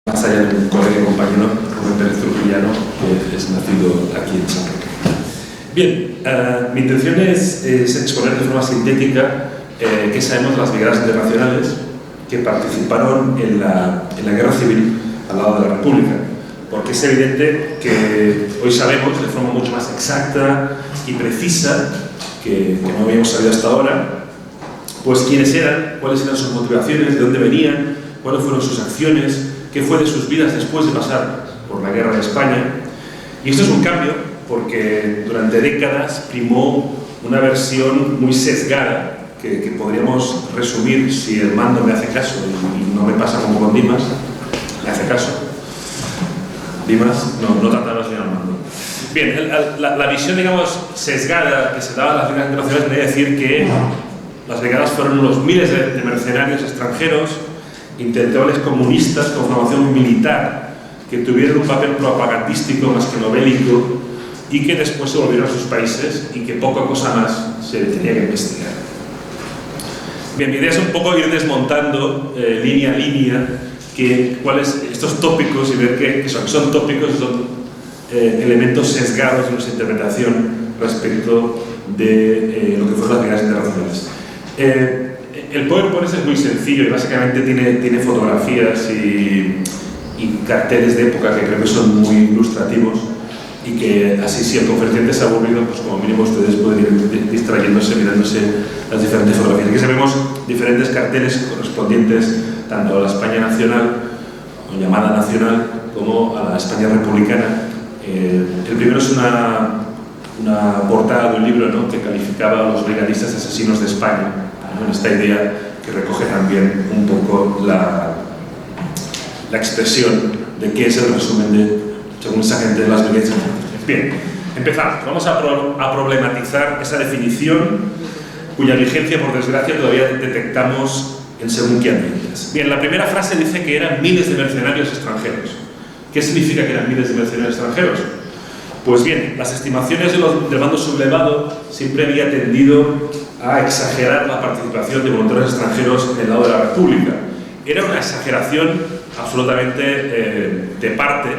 más allá de un colega y compañero, Rubén Pérez Trujillano, que es nacido aquí en San Roque. Bien, mi intención es exponer de forma sintética qué sabemos de las brigadas internacionales que participaron en la guerra civil al lado de la República, porque es evidente que hoy sabemos de forma mucho más exacta y precisa que no habíamos sabido hasta ahora, pues quiénes eran, cuáles eran sus motivaciones, de dónde venían, cuáles fueron sus acciones, qué fue de sus vidas después de pasar por la guerra de España. Y esto es un cambio porque durante décadas primó una versión muy sesgada que podríamos resumir, si el mando me hace caso y no me pasa como con Dimas, me hace caso. Dimas, no trataba de al mando. Bien, la visión, digamos, sesgada que se daba a las brigadas internacionales quería decir que las brigadas fueron unos miles de mercenarios extranjeros, intelectuales comunistas con formación militar, que tuvieron un papel propagandístico más que no bélico y que después se volvieron a sus países y que poca cosa más se tenía que investigar. Bien, mi idea es un poco ir desmontando línea a línea cuáles estos tópicos y ver que son tópicos, son elementos sesgados de nuestra interpretación respecto de lo que fueron las brigadas internacionales. El PowerPoint es muy sencillo y básicamente tiene fotografías y carteles de época que creo que son muy ilustrativos y que así si el conferenciante se ha aburrido, pues como mínimo ustedes pueden ir distrayéndose mirándose las diferentes fotografías. Aquí vemos diferentes carteles correspondientes tanto a la España nacional o llamada nacional como a la España republicana. El primero es una portada de un libro, ¿no?, que calificaba a los brigadistas asesinos de España, ¿no?, esta idea que recoge también un poco la expresión de qué es el resumen según esa gente de las brigadas. Bien, empezamos. Vamos a problematizar esa definición cuya vigencia, por desgracia, todavía detectamos en según qué ambientes. Bien, la primera frase dice que eran miles de mercenarios extranjeros. ¿Qué significa que eran miles de mercenarios extranjeros? Pues bien, las estimaciones del bando sublevado siempre había tendido a exagerar la participación de voluntarios extranjeros en el lado de la República. Era una exageración absolutamente de parte,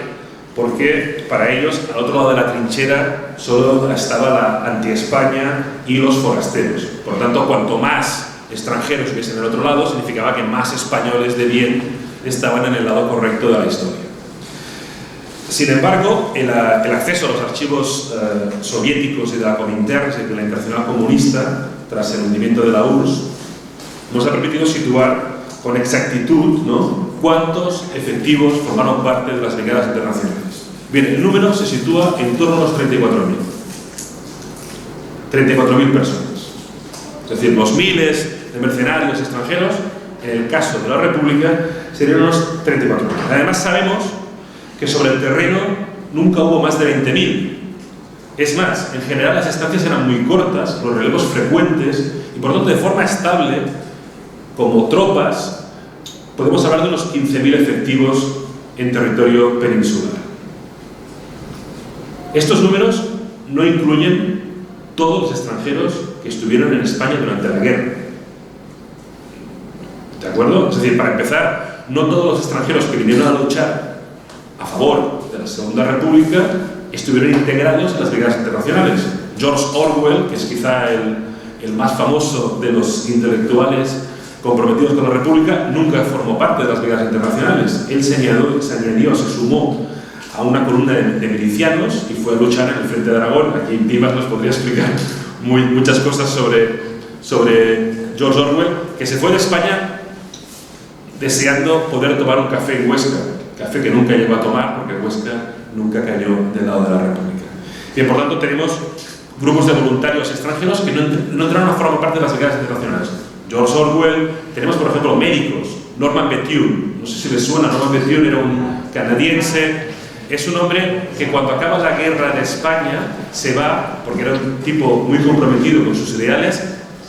porque para ellos, al otro lado de la trinchera, solo estaba la anti-España y los forasteros. Por lo tanto, cuanto más extranjeros hubiesen en el otro lado, significaba que más españoles de bien estaban en el lado correcto de la historia. Sin embargo, el acceso a los archivos soviéticos y de la Comintern y de la Internacional Comunista, tras el hundimiento de la URSS, nos ha permitido situar con exactitud, ¿no?, cuántos efectivos formaron parte de las brigadas internacionales. Bien, el número se sitúa en torno a los 34.000. 34.000 personas. Es decir, los miles de mercenarios extranjeros, en el caso de la República, serían unos 34.000. Además, sabemos que sobre el terreno nunca hubo más de 20.000. Es más, en general las estancias eran muy cortas, los relevos frecuentes, y por lo tanto de forma estable, como tropas, podemos hablar de unos 15.000 efectivos en territorio peninsular. Estos números no incluyen todos los extranjeros que estuvieron en España durante la guerra. ¿De acuerdo? Es decir, para empezar, no todos los extranjeros que vinieron a luchar a favor de la Segunda República estuvieron integrados en las brigadas internacionales. George Orwell, que es quizá el más famoso de los intelectuales comprometidos con la República, nunca formó parte de las brigadas internacionales. Él se sumó a una columna de milicianos y fue a luchar en el frente de Aragón. Aquí Dimas nos podría explicar muchas cosas sobre George Orwell, que se fue de España deseando poder tomar un café en Huesca, café que nunca llegó a tomar porque Huesca nunca cayó del lado de la República. Bien, por tanto, tenemos grupos de voluntarios extranjeros que no entraron a formar parte de las brigadas internacionales. George Orwell, tenemos por ejemplo médicos, Norman Bethune, no sé si les suena, Norman Bethune era un canadiense, es un hombre que cuando acaba la guerra de España se va, porque era un tipo muy comprometido con sus ideales,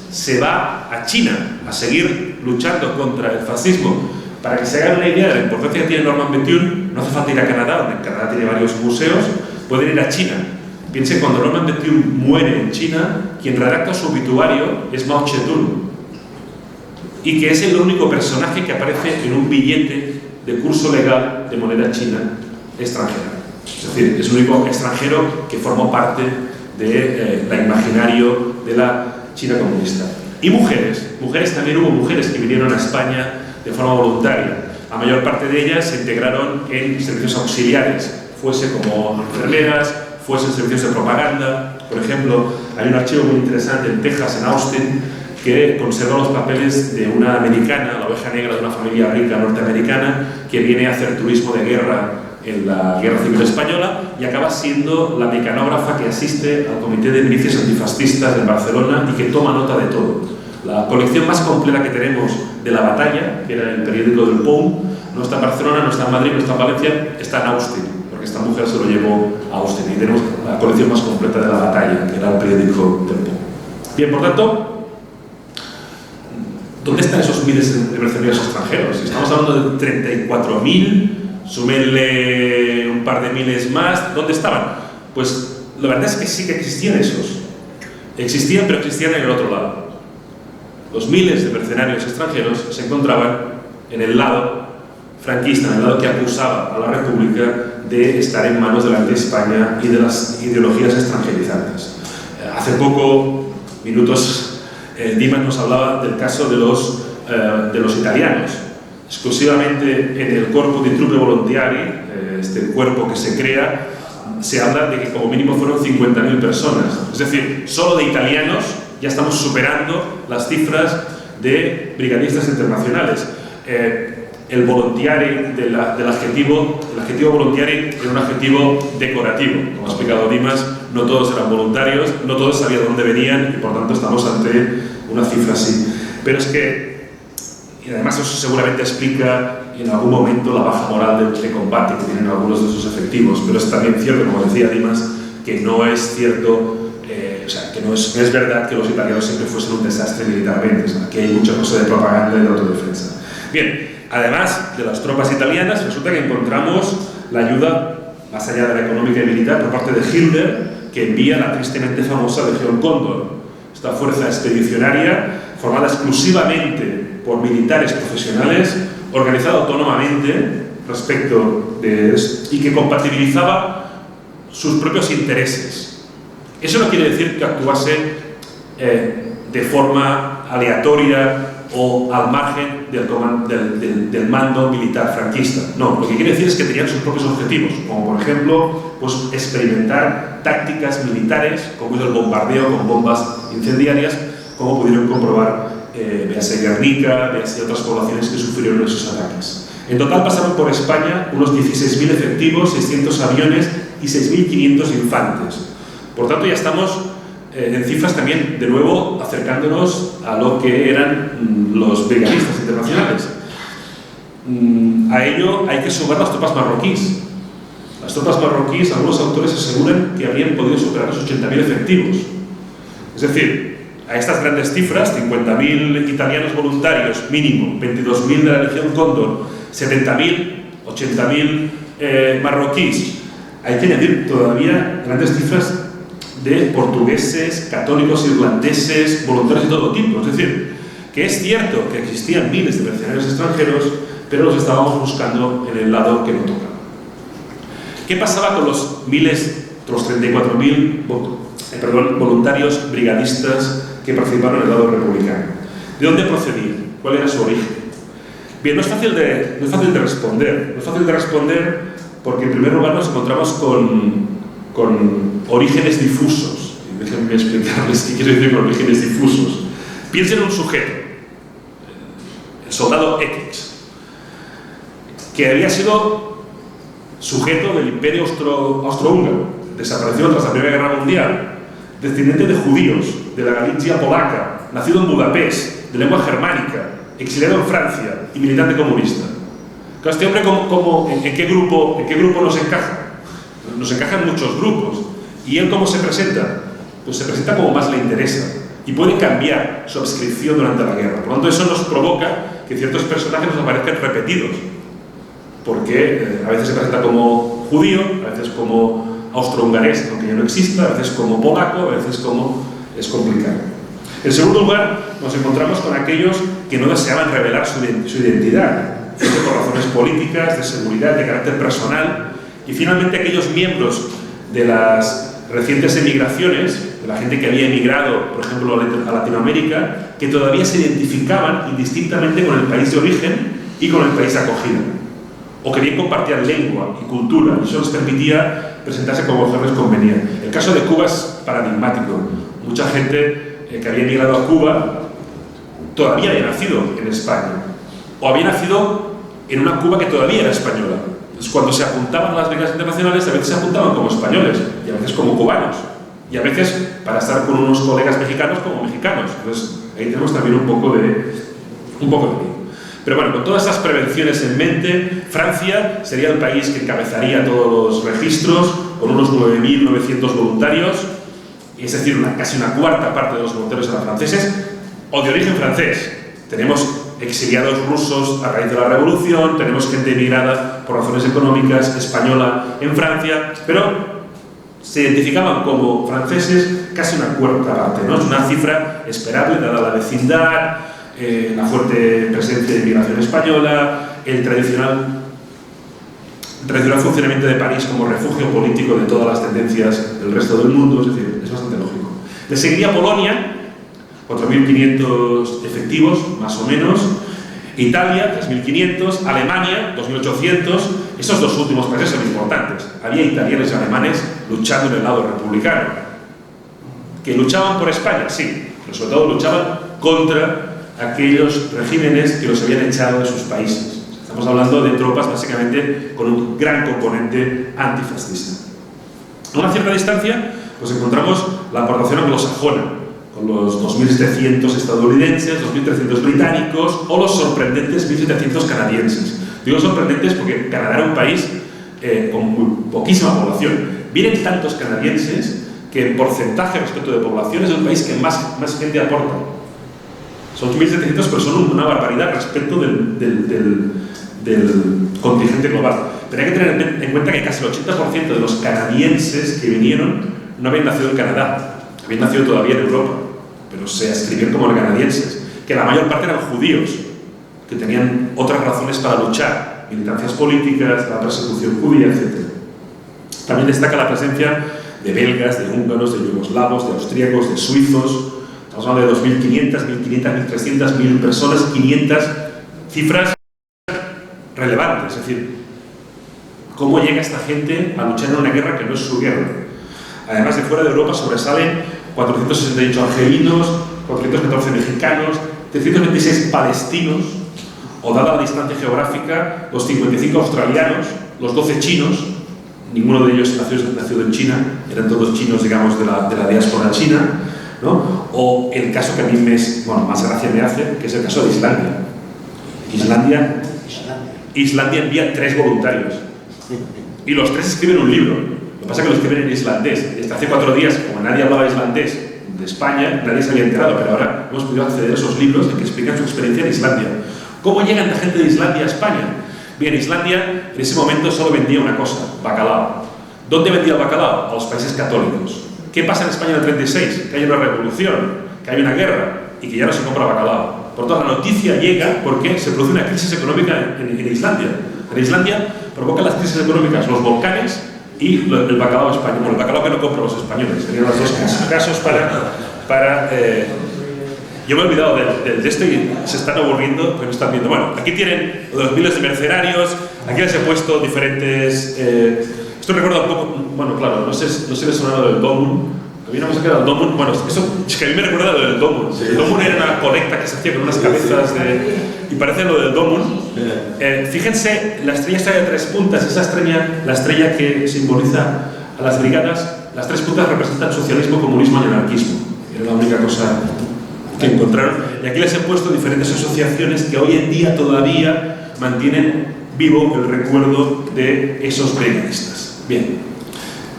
se va a China a seguir luchando contra el fascismo. Para que se hagan una idea de la importancia que tiene Norman Bethune, no hace falta ir a Canadá, donde en Canadá tiene varios museos, pueden ir a China. Piensen, cuando Norman Bethune muere en China, quien redacta su obituario es Mao Zedong, y que es el único personaje que aparece en un billete de curso legal de moneda china extranjera. Es decir, es el único extranjero que formó parte del imaginario de la China comunista. Y mujeres también hubo mujeres que vinieron a España de forma voluntaria. La mayor parte de ellas se integraron en servicios auxiliares, fuese como enfermeras, fuese en servicios de propaganda. Por ejemplo, hay un archivo muy interesante en Texas, en Austin, que conserva los papeles de una americana, la oveja negra de una familia rica norteamericana, que viene a hacer turismo de guerra en la Guerra Civil Española y acaba siendo la mecanógrafa que asiste al Comité de Milicias Antifascistas de Barcelona y que toma nota de todo. La colección más completa que tenemos de La Batalla, que era el periódico del POUM, no está en Barcelona, no está en Madrid, no está en Valencia, está en Austin, porque esta mujer se lo llevó a Austin y tenemos la colección más completa de La Batalla, que era el periódico del POUM. Bien, por tanto, ¿dónde están esos miles de mercenarios extranjeros? Estamos hablando de 34.000, súmenle un par de miles más. ¿Dónde estaban? Pues la verdad es que sí que existían esos. Existían, pero existían en el otro lado. Los miles de mercenarios extranjeros se encontraban en el lado franquista, en el lado que acusaba a la República de estar en manos de la anti-España y de las ideologías extranjerizantes. Hace poco, minutos, Dimas nos hablaba del caso de los italianos. Exclusivamente en el Corpo di Truppe Volontiari, este cuerpo que se crea, se habla de que como mínimo fueron 50.000 personas. Es decir, solo de italianos ya estamos superando las cifras de brigadistas internacionales. El volontiari el adjetivo volontiari era un adjetivo decorativo. Como ha explicado Dimas, no todos eran voluntarios, no todos sabían de dónde venían y por tanto estamos ante una cifra así. Pero es que, y además eso seguramente explica en algún momento la baja moral de combate que tienen algunos de sus efectivos, pero es también cierto, como decía Dimas, que no es cierto, que no es verdad que los italianos siempre fuesen un desastre militarmente. Aquí hay mucha cosa de propaganda y de autodefensa. Bien, además de las tropas italianas, resulta que encontramos la ayuda, más allá de la económica y militar, por parte de Hitler, que envía la tristemente famosa Legión Cóndor, esta fuerza expedicionaria formada exclusivamente por militares profesionales, organizada autónomamente respecto de esto, y que compatibilizaba sus propios intereses. Eso no quiere decir que actuase de forma aleatoria o al margen del mando militar franquista. No, lo que quiere decir es que tenían sus propios objetivos, como por ejemplo, pues, experimentar tácticas militares, como es el bombardeo con bombas incendiarias, como pudieron comprobar véase Guernica, véase otras poblaciones que sufrieron esos ataques. En total pasaron por España unos 16.000 efectivos, 600 aviones y 6.500 infantes. Por tanto, ya estamos en cifras también, de nuevo, acercándonos a lo que eran los brigadistas internacionales. A ello hay que sumar las tropas marroquíes. Las tropas marroquíes, algunos autores aseguran que habrían podido superar los 80.000 efectivos. Es decir, a estas grandes cifras, 50.000 italianos voluntarios mínimo, 22.000 de la Legión Cóndor, 70.000, 80.000 marroquíes, hay que añadir todavía grandes cifras de portugueses, católicos, irlandeses, voluntarios de todo tipo. Es decir, que es cierto que existían miles de mercenarios extranjeros, pero los estábamos buscando en el lado que no tocaba. ¿Qué pasaba con los 34.000 voluntarios brigadistas que participaron en el lado republicano? ¿De dónde procedían? ¿Cuál era su origen? Bien, no es fácil de responder. No es fácil de responder porque en primer lugar nos encontramos con orígenes difusos. Y déjenme explicarles qué quiero decir con orígenes difusos. Piensen en un sujeto, el soldado X, que había sido sujeto del Imperio Austrohúngaro, desapareció tras la Primera Guerra Mundial, descendiente de judíos, de la Galicia polaca, nacido en Budapest, de lengua germánica, exiliado en Francia y militante comunista. Claro, este hombre, ¿en qué grupo nos encaja? Nos encajan muchos grupos. ¿Y él cómo se presenta? Pues se presenta como más le interesa y puede cambiar su adscripción durante la guerra. Por lo tanto, eso nos provoca que ciertos personajes nos aparezcan repetidos, porque a veces se presenta como judío, a veces como austrohongarés, aunque ya no exista, a veces como polaco, a veces como... es complicado. En segundo lugar, nos encontramos con aquellos que no deseaban revelar su identidad. gente por razones políticas, de seguridad, de carácter personal, y finalmente aquellos miembros de las recientes emigraciones, de la gente que había emigrado, por ejemplo, a Latinoamérica, que todavía se identificaban indistintamente con el país de origen y con el país de acogida, o querían compartir lengua y cultura, y eso les permitía presentarse como mejor les convenía. El caso de Cuba es paradigmático. Mucha gente que había emigrado a Cuba todavía había nacido en España, o había nacido en una Cuba que todavía era española. Entonces, cuando se apuntaban a las becas internacionales, a veces se apuntaban como españoles, y a veces como cubanos, y a veces para estar con unos colegas mexicanos como mexicanos. Entonces, ahí tenemos también un poco de lío. Pero bueno, con todas esas prevenciones en mente, Francia sería el país que encabezaría todos los registros, con unos 9.900 voluntarios, es decir, casi una cuarta parte de los voluntarios eran franceses, o de origen francés. Tenemos exiliados rusos a raíz de la Revolución, tenemos gente emigrada por razones económicas, española en Francia, pero se identificaban como franceses casi una cuarta parte, ¿no? Es una cifra esperable dada la vecindad, la fuerte presencia de inmigración española, el tradicional funcionamiento de París como refugio político de todas las tendencias del resto del mundo, es decir, es bastante lógico. Le seguiría Polonia, 4.500 efectivos, más o menos, Italia, 3.500, Alemania, 2.800, esos dos últimos países son importantes. Había italianos y alemanes luchando en el lado republicano. ¿Que luchaban por España? Sí, pero sobre todo luchaban contra aquellos regímenes que los habían echado de sus países. Estamos hablando de tropas básicamente con un gran componente antifascista. A una cierta distancia, pues encontramos la aportación anglosajona, con los 2.700 estadounidenses, 2.300 británicos o los sorprendentes 1.700 canadienses. Digo sorprendentes porque Canadá era un país con muy poquísima población. Vienen tantos canadienses que en porcentaje respecto de población es el país que más gente aporta. Son 1.700, pero son una barbaridad respecto del contingente global. Pero hay que tener en cuenta que casi el 80% de los canadienses que vinieron no habían nacido en Canadá, habían nacido todavía en Europa, pero se escribieron como canadienses, que la mayor parte eran judíos, que tenían otras razones para luchar, militancias políticas, la persecución judía, etc. También destaca la presencia de belgas, de húngaros, de yugoslavos, de austríacos, de suizos. Estamos hablando de 2.500, 1.500, 1.300, 1.000 personas, 500, cifras relevantes. Es decir, ¿cómo llega esta gente a luchar en una guerra que no es su guerra? Además, de fuera de Europa sobresalen 468 argelinos, 414 mexicanos, 326 palestinos, o dada la distancia geográfica, los 55 australianos, los 12 chinos, ninguno de ellos nacido en China, eran todos chinos, digamos, de la diáspora china, ¿no? O el caso que a mí más gracia me hace, que es el caso de Islandia. Islandia envía 3 voluntarios y los 3 escriben un libro. Lo que pasa es que lo escriben en islandés. Hasta hace 4 días, como nadie hablaba islandés de España, nadie se había enterado, pero ahora hemos podido acceder a esos libros que explican su experiencia en Islandia. ¿Cómo llegan la gente de Islandia a España? Bien, Islandia en ese momento solo vendía una cosa, bacalao. ¿Dónde vendía el bacalao? A los países católicos. ¿Qué pasa en España en el 36? Que hay una revolución, que hay una guerra y que ya no se compra bacalao. Por tanto, la noticia llega porque se produce una crisis económica en Islandia. En Islandia provocan las crisis económicas los volcanes y el bacalao español. Bueno, el bacalao que no compran los españoles. Serían los dos casos para yo me he olvidado de esto y se están aburriendo, pero están viendo. Bueno, aquí tienen los miles de mercenarios, aquí les he puesto diferentes... esto recuerda un poco, bueno, claro, no sé si les suena lo del Domun. Había una cosa que era el Domun, bueno, eso es que a mí me recuerda lo del Domun. Sí, el Domun era una colecta que se hacía con unas cabezas y parece lo del Domun. Fíjense, la estrella está de 3 puntas, esa estrella, la estrella que simboliza a las brigadas, las 3 puntas representan socialismo, comunismo y anarquismo. Era la única cosa que encontraron. Y aquí les he puesto diferentes asociaciones que hoy en día todavía mantienen vivo el recuerdo de esos brigadistas. Bien.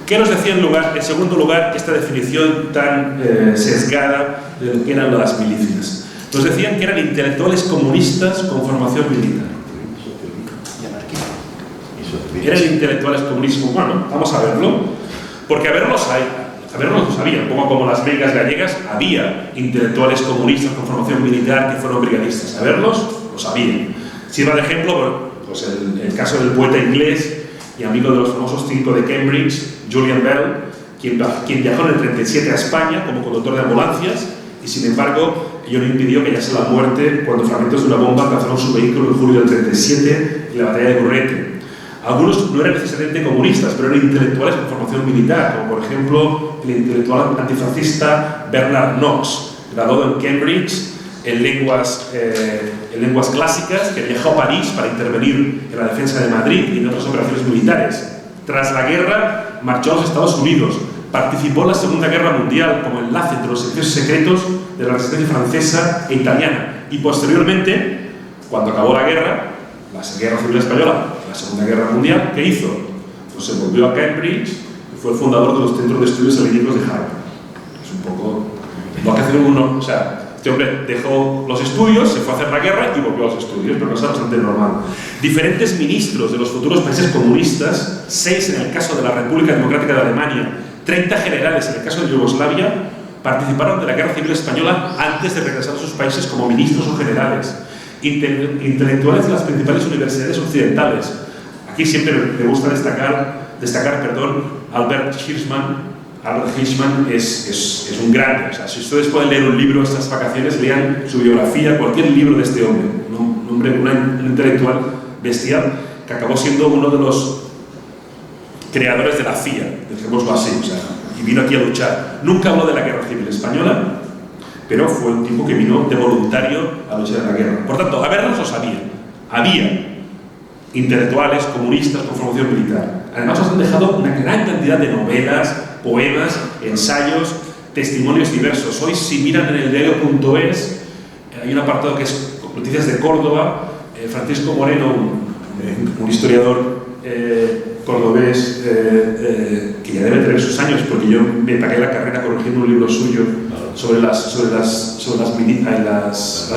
¿Qué nos decía en segundo lugar esta definición tan sesgada de lo que eran las milicias? Nos decían que eran intelectuales comunistas con formación militar. ¿Eran intelectuales comunistas? Bueno, vamos a verlo. Porque a verlos hay. A verlos los había. Un poco como las belgas gallegas, había intelectuales comunistas con formación militar que fueron brigadistas. A verlos, los había. Sirva de ejemplo pues el caso del poeta inglés y amigo de los famosos 5 de Cambridge, Julian Bell, quien viajó en el 37 a España como conductor de ambulancias y, sin embargo, ello no impidió que hallase la muerte cuando fragmentos de una bomba alcanzaron su vehículo en julio del 37 en la batalla de Burrete. Algunos no eran necesariamente comunistas, pero eran intelectuales con formación militar, como por ejemplo el intelectual antifascista Bernard Knox, graduado en Cambridge en lenguas clásicas, que viajó a París para intervenir en la defensa de Madrid y en otras operaciones militares. Tras la guerra, marchó a los Estados Unidos, participó en la Segunda Guerra Mundial como enlace entre los servicios secretos de la resistencia francesa e italiana y posteriormente, cuando acabó la Guerra Civil Española, la Segunda Guerra Mundial, ¿qué hizo? Pues se volvió a Cambridge y fue el fundador de los Centros de Estudios Helenísticos de Harvard. Es un poco lo que hace uno, o sea, este hombre dejó los estudios, se fue a hacer la guerra y volvió a los estudios, pero cosa bastante normal. Diferentes ministros de los futuros países comunistas, 6 en el caso de la República Democrática de Alemania, 30 generales en el caso de Yugoslavia, participaron de la Guerra Civil Española antes de regresar a sus países como ministros o generales. Intelectuales de las principales universidades occidentales. Aquí siempre me gusta destacar Albert Hirschman. Albert Hirschman es un grande. O sea, si ustedes pueden leer un libro estas vacaciones, lean su biografía, cualquier libro de este hombre. Un intelectual bestial que acabó siendo uno de los creadores de la CIA, dejémoslo así. O sea, y vino aquí a luchar. Nunca habló de la Guerra Civil Española, pero fue un tipo que vino de voluntario a luchar en la guerra. Por tanto, haberlos los había. Había intelectuales, comunistas con formación militar. Además, nos han dejado una gran cantidad de novelas, poemas, ensayos, testimonios diversos. Hoy, si miran en el diario.es, hay un apartado que es Noticias de Córdoba. Francisco Moreno, un historiador cordobés que ya debe tener sus años, porque yo me pagué la carrera corrigiendo un libro suyo sobre las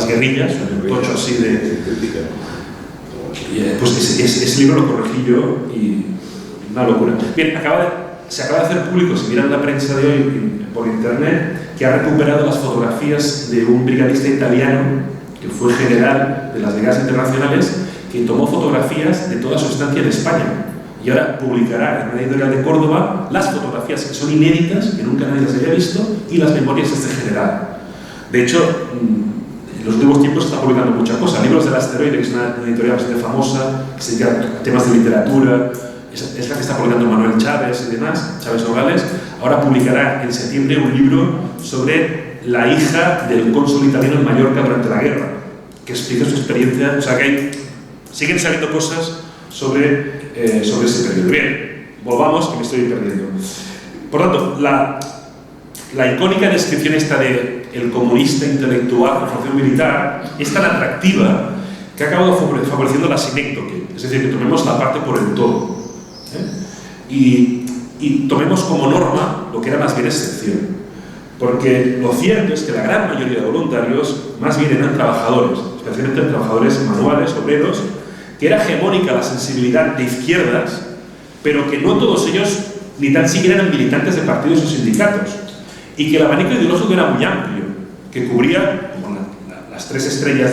guerrillas, un tocho así de... Pues ese libro lo corregí yo y una locura. Bien, se acaba de hacer público, si miran la prensa de hoy por internet, que ha recuperado las fotografías de un brigadista italiano que fue general de las brigadas internacionales, que tomó fotografías de toda su estancia en España y ahora publicará en una editorial de Córdoba las fotografías que son inéditas, que nunca nadie las había visto, y las memorias de este general. De hecho, en los últimos tiempos se está publicando muchas cosas. Libros del Asteroide, que es una editorial bastante famosa, que se dedica a temas de literatura, es la que está publicando Manuel Chávez y demás, Chávez Nogales. Ahora publicará en septiembre un libro sobre la hija del cónsul italiano en Mallorca durante la guerra, que explica su experiencia. O sea, que siguen saliendo cosas sobre ese periodo. Bien, volvamos, que me estoy perdiendo. Por tanto, la icónica descripción esta de el comunista intelectual con formación militar es tan atractiva que ha acabado favoreciendo la sinécdoque, es decir, que tomemos la parte por el todo. Y tomemos como norma lo que era más bien excepción. Porque lo cierto es que la gran mayoría de voluntarios más bien eran trabajadores, especialmente trabajadores manuales, obreros, que era hegemónica la sensibilidad de izquierdas, pero que no todos ellos ni tan siquiera eran militantes de partidos o sindicatos, y que el abanico ideológico era muy amplio, que cubría, como las 3 estrellas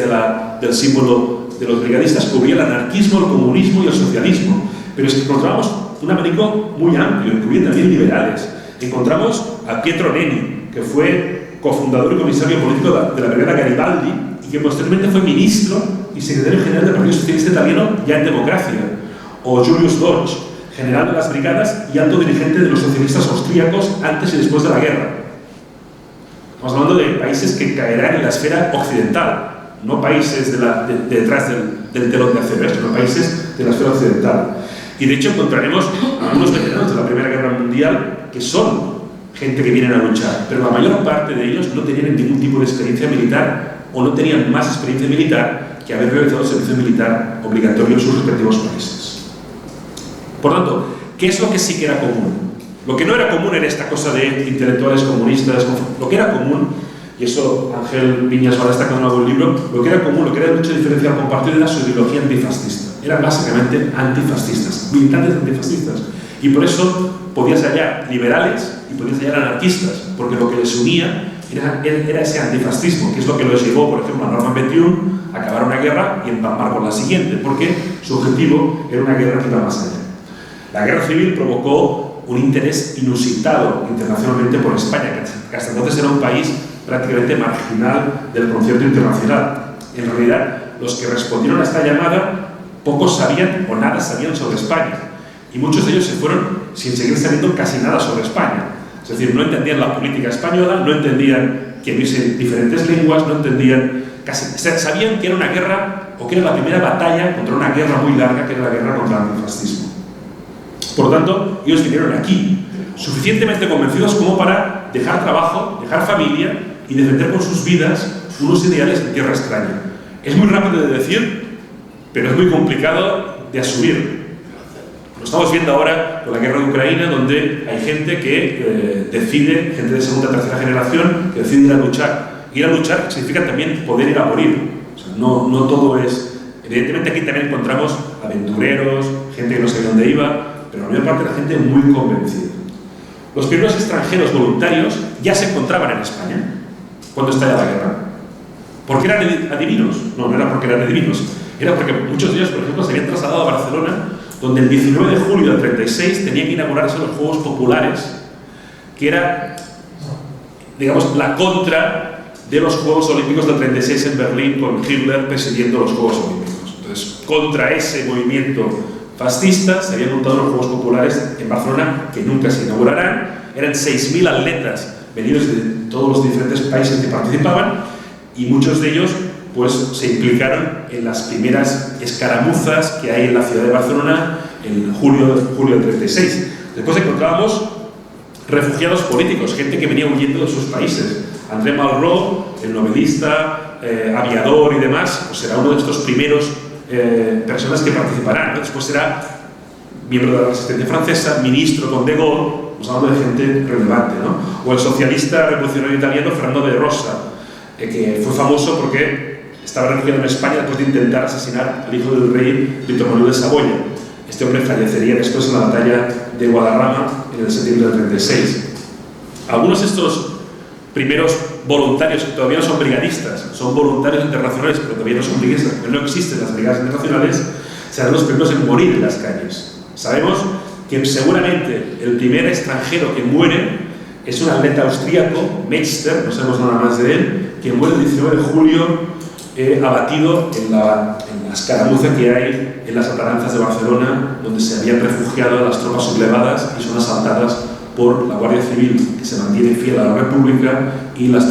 del símbolo de los brigadistas, cubría el anarquismo, el comunismo y el socialismo. Pero es que encontramos un abanico muy amplio, incluyendo también liberales. Encontramos a Pietro Nenni, que fue cofundador y comisario político de la brigada Garibaldi y que posteriormente fue ministro y secretario general del Partido Socialista Italiano ya en democracia. O Julius Dodge, general de las brigadas y alto dirigente de los socialistas austríacos antes y después de la guerra. Estamos hablando de países que caerán en la esfera occidental, no países detrás del telón de acero, sino países de la esfera occidental. Y de hecho encontraremos a algunos veteranos de la Primera Guerra Mundial que son gente que vienen a luchar, pero la mayor parte de ellos no tenían ningún tipo de experiencia militar o no tenían más experiencia militar que haber realizado el servicio militar obligatorio en sus respectivos países. Por tanto, ¿qué es lo que sí que era común? Lo que no era común era esta cosa de intelectuales comunistas. Lo que era común, y eso Ángel Viñas va a destacar en algún libro, lo que era común, lo que era lucha diferencial compartida era su ideología antifascista. Eran básicamente antifascistas, militantes antifascistas. Y por eso podías hallar liberales y podías hallar anarquistas, porque lo que les unía era ese antifascismo, que es lo que los llevó, por ejemplo, a Norman Bethune a acabar una guerra y empalmar con la siguiente, porque su objetivo era una guerra que iba más allá. La guerra civil provocó un interés inusitado internacionalmente por España, que hasta entonces era un país prácticamente marginal del concierto internacional. En realidad, los que respondieron a esta llamada pocos sabían o nada sabían sobre España, y muchos de ellos se fueron sin seguir sabiendo casi nada sobre España. Es decir, no entendían la política española, no entendían que hubiese diferentes lenguas, no entendían, sabían que era una guerra, o que era la primera batalla contra una guerra muy larga, que era la guerra contra el antifascismo. Por lo tanto, ellos vinieron aquí, suficientemente convencidos como para dejar trabajo, dejar familia y defender con sus vidas unos ideales en tierra extraña. Es muy rápido de decir, pero es muy complicado de asumir. Lo estamos viendo ahora con la guerra de Ucrania, donde hay gente que decide, gente de segunda o tercera generación, que decide ir a luchar. Ir a luchar significa también poder ir a morir. O sea, no todo es... Evidentemente aquí también encontramos aventureros, gente que no sabía dónde iba, pero la mayor parte de la gente muy convencida. Los primeros extranjeros voluntarios ya se encontraban en España cuando estallaba la guerra. ¿Por qué eran adivinos? No era porque eran adivinos. Era porque muchos de ellos, por ejemplo, se habían trasladado a Barcelona, donde el 19 de julio del 36 tenían que inaugurarse los Juegos Populares, que era, digamos, la contra de los Juegos Olímpicos del 36 en Berlín, con Hitler presidiendo los Juegos Olímpicos. Entonces, contra ese movimiento fascista se habían montado los Juegos Populares en Barcelona, que nunca se inaugurarán. Eran 6.000 atletas venidos de todos los diferentes países que participaban, y muchos de ellos pues se implicaron en las primeras escaramuzas que hay en la ciudad de Barcelona en julio del 36. Después encontrábamos refugiados políticos, gente que venía huyendo de sus países. André Malraux, el novelista, aviador y demás, pues será uno de estos primeros personas que participarán, ¿no? Después será miembro de la Resistencia Francesa, ministro con De Gaulle, pues hablando de gente relevante, ¿no? O el socialista revolucionario italiano Fernando de Rosa, que fue famoso porque estaba refugiado en España después de intentar asesinar al hijo del rey Víctor Manuel de Saboya. Este hombre fallecería después en la batalla de Guadarrama en el septiembre del 36. Algunos de estos primeros voluntarios, que todavía no son brigadistas, son voluntarios internacionales, pero todavía no son brigadistas, porque no existen las brigadas internacionales, serán los primeros en morir en las calles. Sabemos que seguramente el primer extranjero que muere es un atleta austríaco, Meister, no sabemos nada más de él, que muere el 19 de julio abatido en la escaramuza que hay en las ataranzas de Barcelona, donde se habían refugiado las tropas sublevadas y son asaltadas por la Guardia Civil, que se mantiene fiel a la República, y los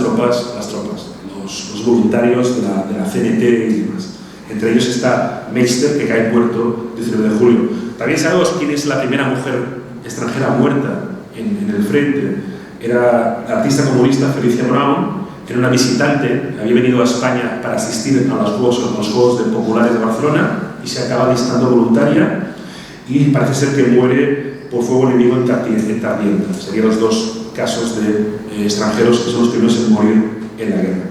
voluntarios de la CNT y demás. Entre ellos está Meister, que cae muerto el 19 de julio. También sabemos quién es la primera mujer extranjera muerta en el frente. Era la artista comunista Felicia Brown. Era una visitante, había venido a España para asistir a los Juegos Populares de Barcelona y se acaba listando voluntaria, y parece ser que muere por fuego enemigo en Tardienta. Serían los dos casos de extranjeros que son los primeros en morir en la guerra.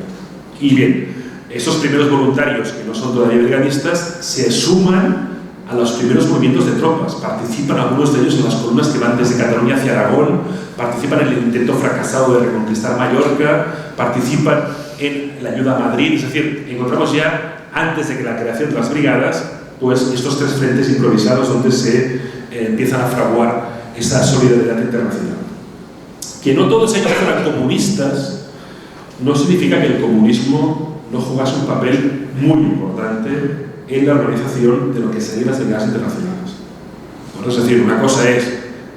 Y bien, estos primeros voluntarios, que no son todavía brigadistas, se suman a los primeros movimientos de tropas. Participan algunos de ellos en las columnas que van desde Cataluña hacia Aragón, participan en el intento fracasado de reconquistar Mallorca, participan en la ayuda a Madrid. Es decir, encontramos ya, antes de que la creación de las brigadas, pues estos tres frentes improvisados donde se empiezan a fraguar esta solidaridad internacional. Que no todos ellos fueran comunistas no significa que el comunismo no jugase un papel muy importante en la organización de lo que serían las brigadas internacionales. Bueno, es decir, una cosa es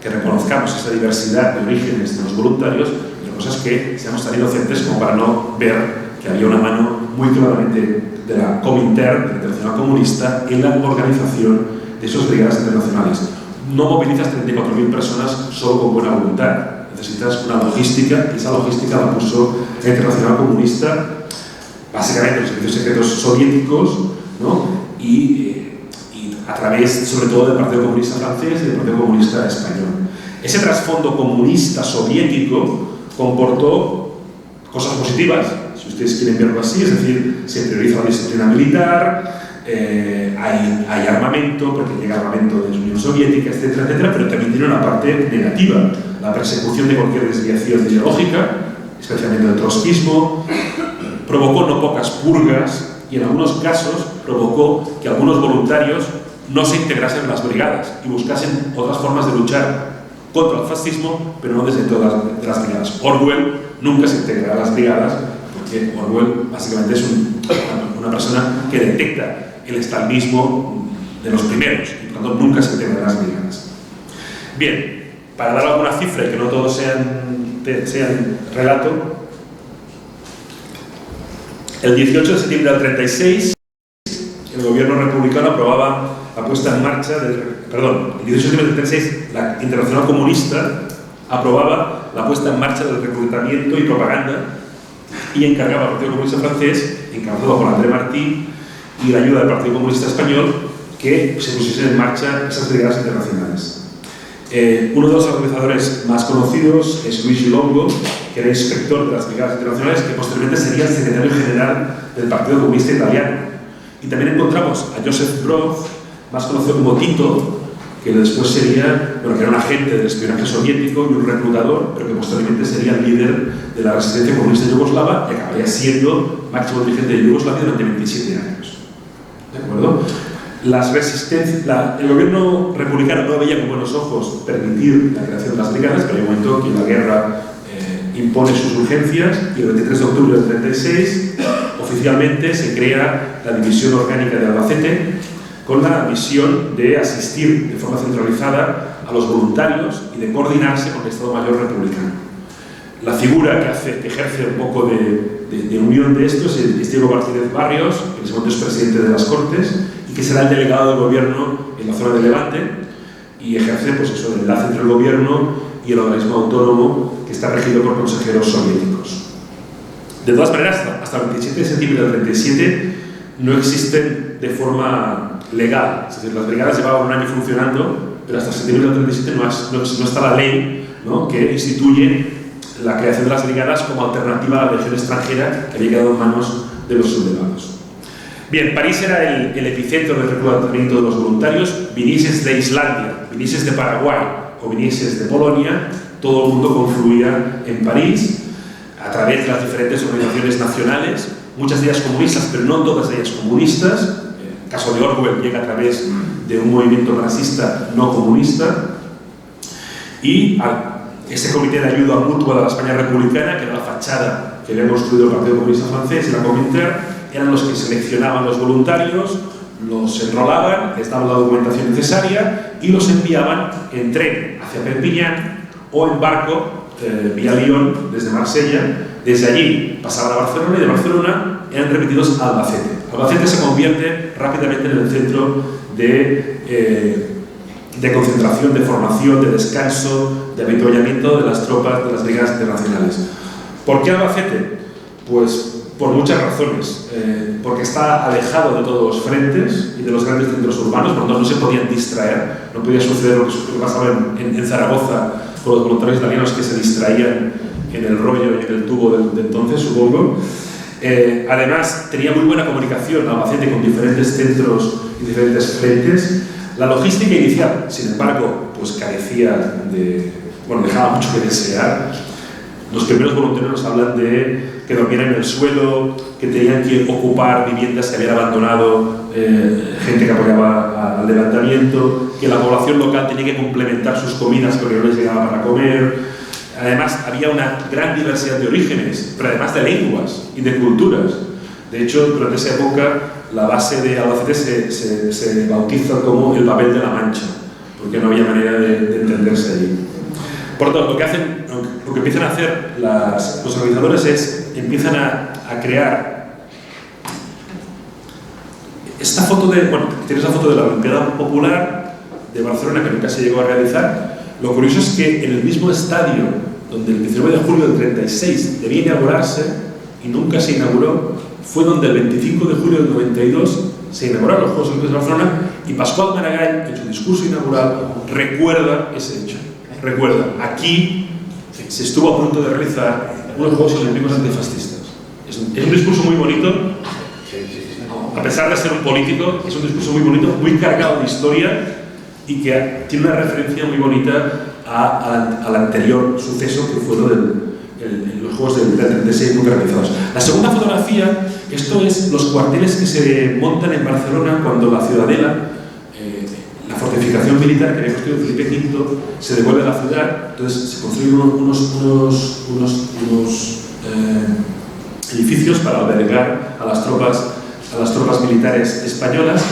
que reconozcamos esa diversidad de orígenes de los voluntarios, y otra cosa es que seamos tan inocentes como para no ver que había una mano muy claramente de la Comintern, de la Internacional Comunista, en la organización de esas brigadas internacionales. No movilizas 34.000 personas solo con buena voluntad. Necesitas una logística, y esa logística la puso la Internacional Comunista, básicamente los servicios secretos soviéticos, ¿no? Y a través, sobre todo, del Partido Comunista francés y del Partido Comunista español. Ese trasfondo comunista soviético comportó cosas positivas, si ustedes quieren verlo así, es decir, se prioriza la disciplina militar, hay armamento, porque llega armamento de la Unión Soviética, etcétera, etcétera, pero también tiene una parte negativa, la persecución de cualquier desviación ideológica, especialmente el trotskismo, provocó no pocas purgas y en algunos casos provocó que algunos voluntarios no se integrasen en las brigadas y buscasen otras formas de luchar contra el fascismo, pero no desde todas las brigadas. Orwell nunca se integrará a las brigadas porque Orwell básicamente es una persona que detecta el estalinismo de los primeros y por lo tanto nunca se integrará a las brigadas. Bien, para dar alguna cifra y que no todos sean relato, el 18 de septiembre del 36 el gobierno republicano aprobaba la puesta en marcha el 18 de septiembre del 36 la Internacional Comunista aprobaba la puesta en marcha del reclutamiento y propaganda y encargaba al Partido Comunista Francés, encabezado por André Martí y la ayuda del Partido Comunista Español, que se pusiesen en marcha esas brigadas internacionales. Uno de los organizadores más conocidos es Luigi Longo, que era inspector de las brigadas internacionales, que posteriormente sería el secretario general del Partido Comunista Italiano. Y también encontramos a Joseph Broz, más conocido como Tito, que después sería, bueno, que era un agente del espionaje soviético y un reclutador, pero que posteriormente sería el líder de la resistencia comunista yugoslava y acabaría siendo máximo dirigente de Yugoslavia durante 27 años. ¿De acuerdo? El gobierno republicano no veía con buenos ojos permitir la creación de las brigadas, pero hay un momento que la guerra impone sus urgencias y el 23 de octubre del 36 oficialmente se crea la División Orgánica de Albacete con la misión de asistir de forma centralizada a los voluntarios y de coordinarse con el Estado Mayor republicano. La figura que ejerce un poco de unión de esto es Diego Martínez Barrios, que en ese momento es presidente de las Cortes y que será el delegado del gobierno en la zona de Levante y ejerce pues eso, el enlace entre el gobierno y el organismo autónomo que está regido por consejeros soviéticos. De todas maneras, hasta el 27 de septiembre del 37 no existen de forma legal, es decir, las brigadas llevaban un año funcionando, pero hasta septiembre del 37 no está la ley, ¿no?, que instituye la creación de las brigadas como alternativa a la legión extranjera que había quedado en manos de los sublevados. Bien, París era el epicentro del reclutamiento de los voluntarios. Vinieses de Islandia, vinieses de Paraguay o vinieses de Polonia, todo el mundo confluía en París a través de las diferentes organizaciones nacionales, muchas de ellas comunistas, pero no todas ellas comunistas. El caso de Orwell llega a través de un movimiento marxista no comunista. Y ese comité de ayuda mutua de la España republicana, que era la fachada que había construido el Partido Comunista Francés y la Comintern, eran los que seleccionaban los voluntarios, los enrolaban, les daban la documentación necesaria y los enviaban en tren hacia Perpiñán o en barco vía Lyon desde Marsella. Desde allí pasaban a Barcelona y de Barcelona eran remitidos a Albacete. Albacete se convierte rápidamente en el centro de concentración, de formación, de descanso, de avituallamiento de las tropas de las brigadas internacionales. ¿Por qué Albacete? Pues por muchas razones. Porque está alejado de todos los frentes y de los grandes centros urbanos, por lo tanto no se podían distraer. No podía suceder lo que pasaba en Zaragoza con los voluntarios italianos que se distraían en el rollo y en el tubo de entonces, supongo. Además, tenía muy buena comunicación Albacete con diferentes centros y diferentes frentes. La logística inicial, sin embargo, pues carecía dejaba mucho que desear. Los primeros voluntarios nos hablan de que dormían en el suelo, que tenían que ocupar viviendas que habían abandonado gente que apoyaba al levantamiento, que la población local tenía que complementar sus comidas porque no les llegaba para comer. Además, había una gran diversidad de orígenes, pero además de lenguas y de culturas. De hecho, durante esa época, la base de Albacete se bautiza como el papel de la Mancha, porque no había manera de entenderse allí. Por tanto, lo que empiezan a hacer los organizadores es empiezan a crear esta foto tienes la foto de la Olimpiada Popular de Barcelona que nunca se llegó a realizar. Lo curioso es que en el mismo estadio donde el 19 de julio del 36 debía inaugurarse y nunca se inauguró, fue donde el 25 de julio del 92 se inauguraron los Juegos Olímpicos de Barcelona y Pascual Maragall, en su discurso inaugural, recuerda ese hecho. Recuerda, aquí se estuvo a punto de realizar unos Juegos Olímpicos antifascistas. Es un discurso muy bonito, a pesar de ser un político, es un discurso muy bonito, muy cargado de historia y que tiene una referencia muy bonita al anterior suceso que fue los Juegos del 36 nunca realizados. La segunda fotografía, esto es los cuarteles que se montan en Barcelona cuando la Ciudadela, la fortificación militar que había construido Felipe V, se devuelve a la ciudad. Entonces se construyen unos edificios para albergar a las tropas militares españolas,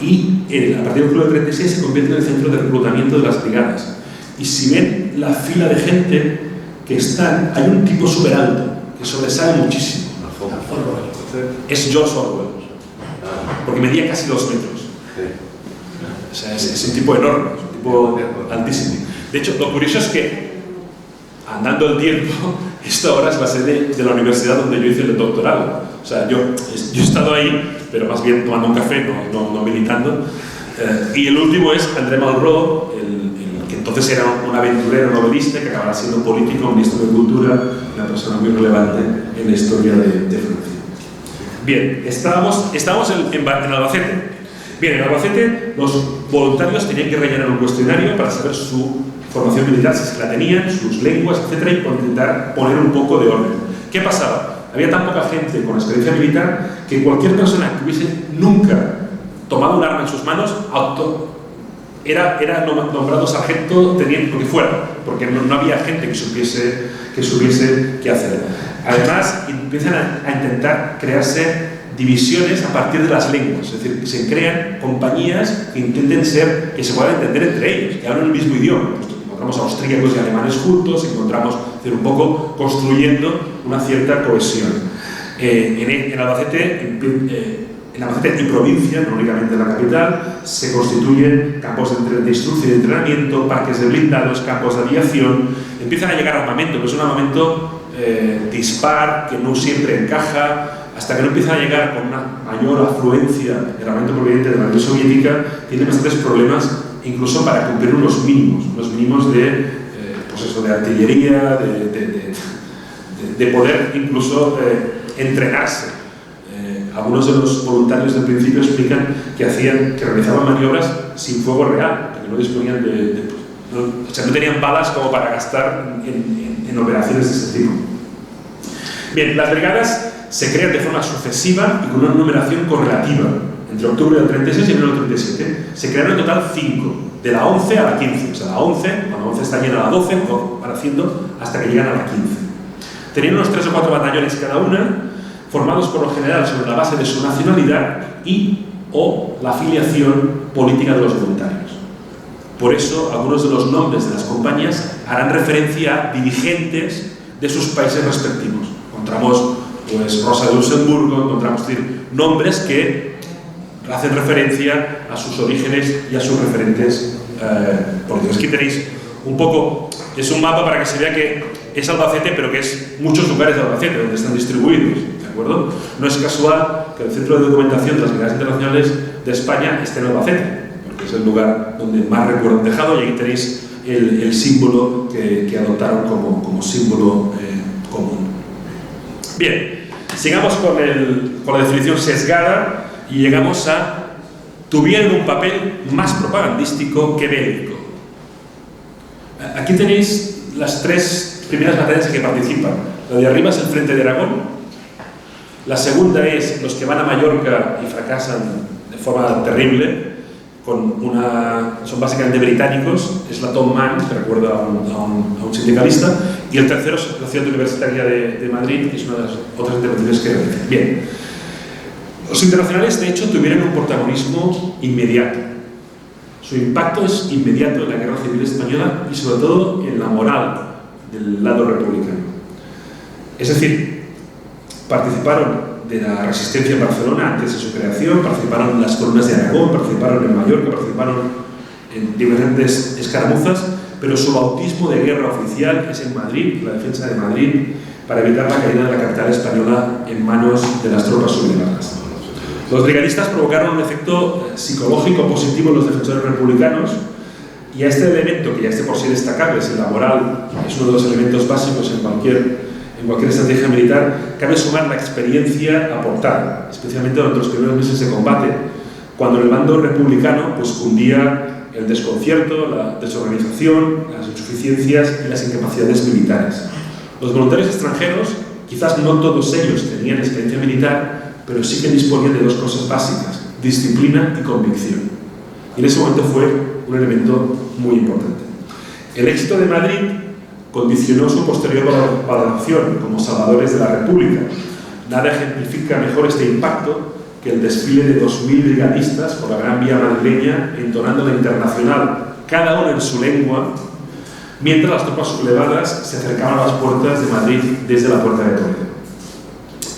y a partir del siglo 36 se convierte en el centro de reclutamiento de las brigadas. Y si ven la fila de gente que están, hay un tipo súper alto que sobresale muchísimo. Es George Orwell, porque medía casi 2 metros. O sea, es un tipo enorme, es un tipo altísimo. De hecho, lo curioso es que, andando el tiempo, esta ahora es la sede de la universidad donde yo hice el doctorado. O sea, yo he estado ahí, pero más bien tomando un café, no militando. Y el último es André Malraux, que entonces era un aventurero novelista que acabará siendo político, ministro de Cultura, una persona muy relevante en la historia de Francia. Bien, estábamos en Albacete. Bien, en Albacete los voluntarios tenían que rellenar un cuestionario para saber su formación militar, si es que la tenían, sus lenguas, etc., y intentar poner un poco de orden. ¿Qué pasaba? Había tan poca gente con experiencia militar que cualquier persona que hubiese nunca tomado un arma en sus manos era nombrado sargento, teniente, lo que fuera, porque no había gente que supiese qué hacer. Además, empiezan a intentar crearse divisiones a partir de las lenguas, es decir, que se crean compañías que intenten que se puedan entender entre ellos, que hablan el mismo idioma. Pues encontramos austríacos y alemanes juntos, encontramos un poco construyendo una cierta cohesión. En Albacete y provincia, no únicamente en la capital, se constituyen campos de instrucción y de entrenamiento, parques de blindados, campos de aviación. Empiezan a llegar armamento, pero es un armamento dispar, que no siempre encaja, hasta que no empieza a llegar con una mayor afluencia el armamento proveniente de la Unión Soviética. Tiene bastantes problemas, incluso para cumplir unos mínimos de artillería, de poder incluso entrenarse. Algunos de los voluntarios del principio explican que realizaban maniobras sin fuego real, que no disponían no tenían balas como para gastar en operaciones de ese tipo. Bien, las brigadas se crean de forma sucesiva y con una numeración correlativa. Entre octubre del 36 y enero del 37 se crearon en total 5, de la 11 a la 15. O sea, la 11, cuando la 11 está llena, la 12 van haciendo hasta que llegan a la 15. Tenían unos 3 o 4 batallones cada una, formados por lo general sobre la base de su nacionalidad o la afiliación política de los voluntarios. Por eso, algunos de los nombres de las compañías harán referencia a dirigentes de sus países respectivos. Encontramos Rosa de Luxemburgo, encontramos nombres que hacen referencia a sus orígenes y a sus referentes políticos. Aquí tenéis un poco, es un mapa para que se vea que es Albacete, pero que es muchos lugares de Albacete donde están distribuidos, ¿de acuerdo? No es casual que el Centro de Documentación de las Brigadas Internacionales de España esté en Albacete, porque es el lugar donde más recuerdo han dejado, y aquí tenéis el símbolo que adoptaron como símbolo común. Bien, sigamos con la definición sesgada y llegamos a: tuvieron un papel más propagandístico que bélico. Aquí tenéis las 3 primeras batallas en que participan. La de arriba es el Frente de Aragón, la segunda es los que van a Mallorca y fracasan de forma terrible, son básicamente británicos, es la Tom Mann, que recuerda a un sindicalista, y el tercero es la Ciudad Universitaria de Madrid, que es una de las otras intervenciones que realizan. Bien, los internacionales de hecho tuvieron un protagonismo inmediato. Su impacto es inmediato en la Guerra Civil Española y sobre todo en la moral del lado republicano. Es decir, participaron de la resistencia en Barcelona antes de su creación, participaron en las columnas de Aragón, participaron en Mallorca, participaron en diferentes escaramuzas, pero su bautismo de guerra oficial es en Madrid, la defensa de Madrid, para evitar la caída de la capital española en manos de las tropas sublevadas. Los brigadistas provocaron un efecto psicológico positivo en los defensores republicanos, y a este elemento, que ya por sí destacable, es la moral, es uno de los elementos básicos en cualquier estrategia militar, cabe sumar la experiencia aportada, especialmente durante los primeros meses de combate, cuando en el bando republicano cundía el desconcierto, la desorganización, las insuficiencias y las incapacidades militares. Los voluntarios extranjeros, quizás no todos ellos tenían experiencia militar, pero sí que disponían de dos cosas básicas: disciplina y convicción. Y en ese momento fue un elemento muy importante. El éxito de Madrid condicionó su posterior valoración como salvadores de la República. Nada ejemplifica mejor este impacto que el desfile de 2000 brigadistas por la Gran Vía madrileña entonando la Internacional, cada uno en su lengua, mientras las tropas sublevadas se acercaban a las puertas de Madrid desde la Puerta de Toledo.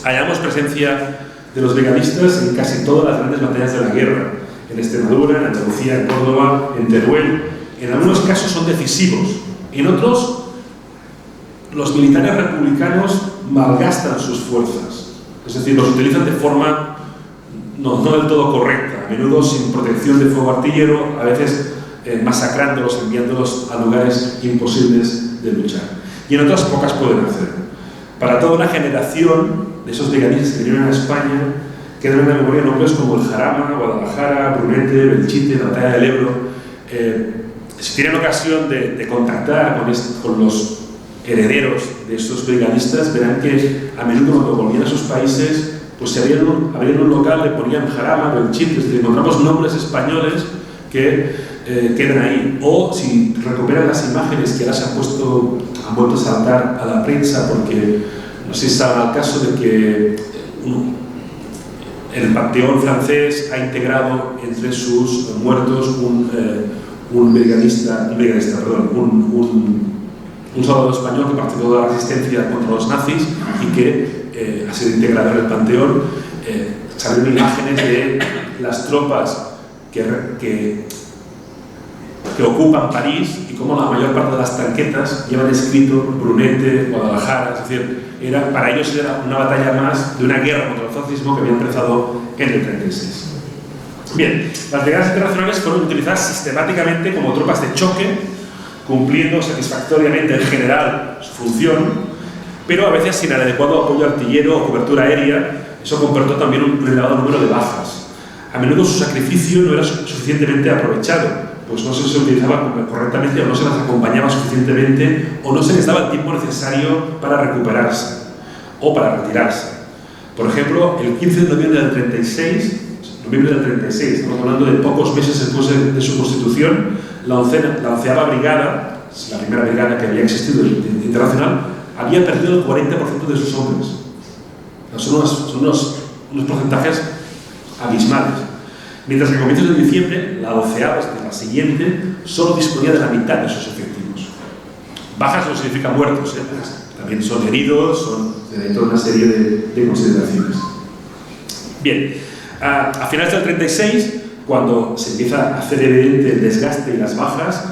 Hallamos presencia de los brigadistas en casi todas las grandes batallas de la guerra, en Extremadura, en Andalucía, en Córdoba, en Teruel. En algunos casos son decisivos, en otros los militares republicanos malgastan sus fuerzas, es decir, los utilizan de forma no del todo correcta, a menudo sin protección de fuego artillero, a veces masacrándolos, enviándolos a lugares imposibles de luchar. Y en otras pocas pueden hacer. Para toda una generación de esos brigadistas que vinieron a España, quedan en la memoria nombres como el Jarama, Guadalajara, Brunete, Belchite, la Batalla del Ebro. Si tienen ocasión de contactar con los herederos de estos brigadistas, verán que a menudo cuando volvían a sus países, pues se abrían un local, le ponían Jarama, Belchite, es decir, encontramos nombres españoles que quedan ahí. O si recuperan las imágenes que ahora se han vuelto a saltar a la prensa, porque no sé si saben al caso de que el Panteón francés ha integrado entre sus muertos un soldado español que participó de la resistencia contra los nazis y que ha sido integrado en el Panteón. Salen imágenes de las tropas que ocupan París y cómo la mayor parte de las tanquetas llevan escrito Brunete, Guadalajara, es decir, para ellos era una batalla más de una guerra contra el fascismo que había empezado en el 36. Bien, las brigadas internacionales fueron utilizadas sistemáticamente como tropas de choque, cumpliendo satisfactoriamente en general su función, pero a veces sin el adecuado apoyo artillero o cobertura aérea. Eso comportó también un elevado número de bajas. A menudo su sacrificio no era suficientemente aprovechado, pues no se utilizaba correctamente o no se las acompañaba suficientemente o no se les daba el tiempo necesario para recuperarse o para retirarse. Por ejemplo, el 15 de noviembre del 36, estamos hablando de pocos meses después de su constitución, la 11ª brigada, la primera brigada que había existido internacional, había perdido el 40% de sus hombres. Son unos porcentajes abismales. Mientras que a comienzos de diciembre, la 12ª, la siguiente, solo disponía de la mitad de sus efectivos. Bajas no significa muertos, también son heridos, hay toda una serie de consideraciones. Bien, a finales del 36, cuando se empieza a hacer evidente el desgaste y las bajas,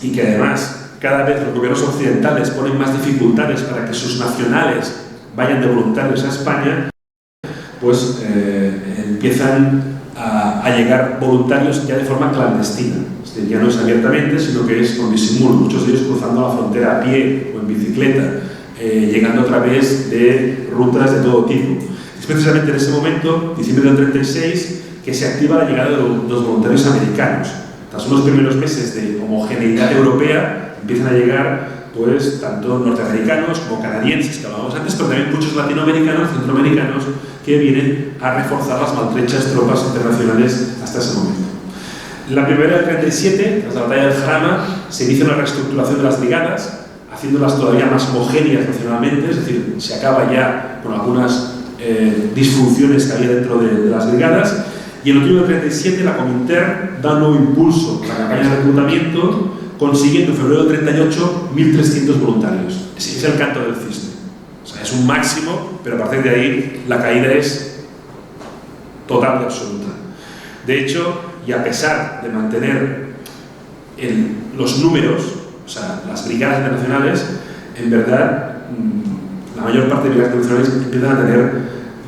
y que además cada vez los gobiernos occidentales ponen más dificultades para que sus nacionales vayan de voluntarios a España, pues empiezan a llegar voluntarios ya de forma clandestina. Es decir, ya no es abiertamente, sino que es con disimulo, muchos de ellos cruzando la frontera a pie o en bicicleta, llegando a través de rutas de todo tipo. Es precisamente en ese momento, diciembre del 36, que se activa la llegada de los voluntarios americanos. Tras unos primeros meses de homogeneidad europea, empiezan a llegar pues tanto norteamericanos como canadienses, que hablábamos antes, pero también muchos latinoamericanos, centroamericanos, que vienen a reforzar las maltrechas tropas internacionales hasta ese momento. En la primavera del 37, tras la batalla del Jarama, se inicia una reestructuración de las brigadas, haciéndolas todavía más homogéneas nacionalmente, es decir, se acaba ya con algunas disfunciones que había dentro de las brigadas, y en octubre del 37 la Comintern da un nuevo impulso a la campaña de reclutamiento, consiguiendo en febrero del 38 1.300 voluntarios. Es el canto del cisne. O sea, es un máximo, pero a partir de ahí la caída es total y absoluta. De hecho, y a pesar de mantener los números, o sea, las brigadas internacionales, en verdad, la mayor parte de brigadas internacionales empiezan a tener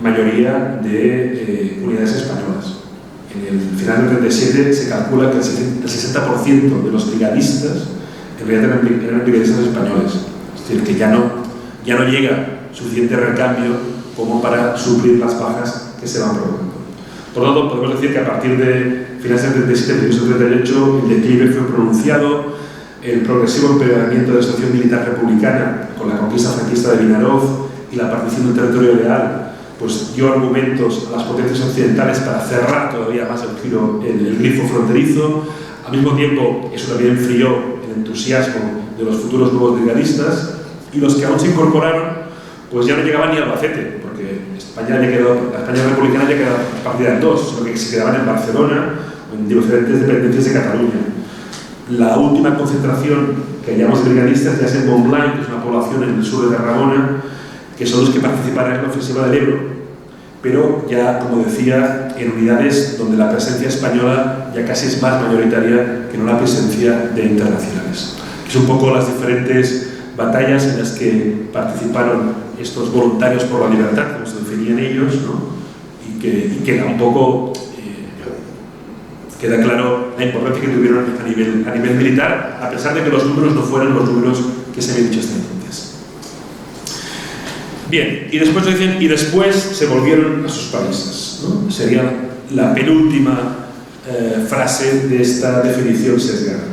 mayoría de unidades españolas. En el final del 37 se calcula que el 60% de los brigadistas en realidad eran brigadistas españoles. Es decir, que ya no llega suficiente recambio como para suplir las bajas que se van provocando. Por lo tanto, podemos decir que a partir de finales del 37, principios del 38, el declive fue pronunciado. el progresivo empeoramiento de la situación militar republicana con la conquista franquista de Vinaroz y la partición del territorio leal, pues dio argumentos a las potencias occidentales para cerrar todavía más el grifo fronterizo. Al mismo tiempo, eso también enfrió el entusiasmo de los futuros nuevos brigadistas, y los que aún se incorporaron pues ya no llegaban ni a Albacete, porque la España republicana ya quedó partida en dos, sino que se quedaban en Barcelona o en diferentes dependencias de Cataluña. La última concentración que hallamos de brigadistas ya es en Montblanc, que es una población en el sur de Tarragona, que son los que participarán en la ofensiva del Ebro, pero ya, como decía, en unidades donde la presencia española ya casi es más mayoritaria que no la presencia de internacionales. Es un poco las diferentes batallas en las que participaron estos voluntarios por la libertad, como se definían ellos, ¿no? y que da un poco, queda claro la importancia que tuvieron a nivel militar, a pesar de que los números no fueran los números que se habían dicho hasta entonces. Bien, y después lo dicen, y después se volvieron a sus países, ¿no? Sería la penúltima frase de esta definición sesgada.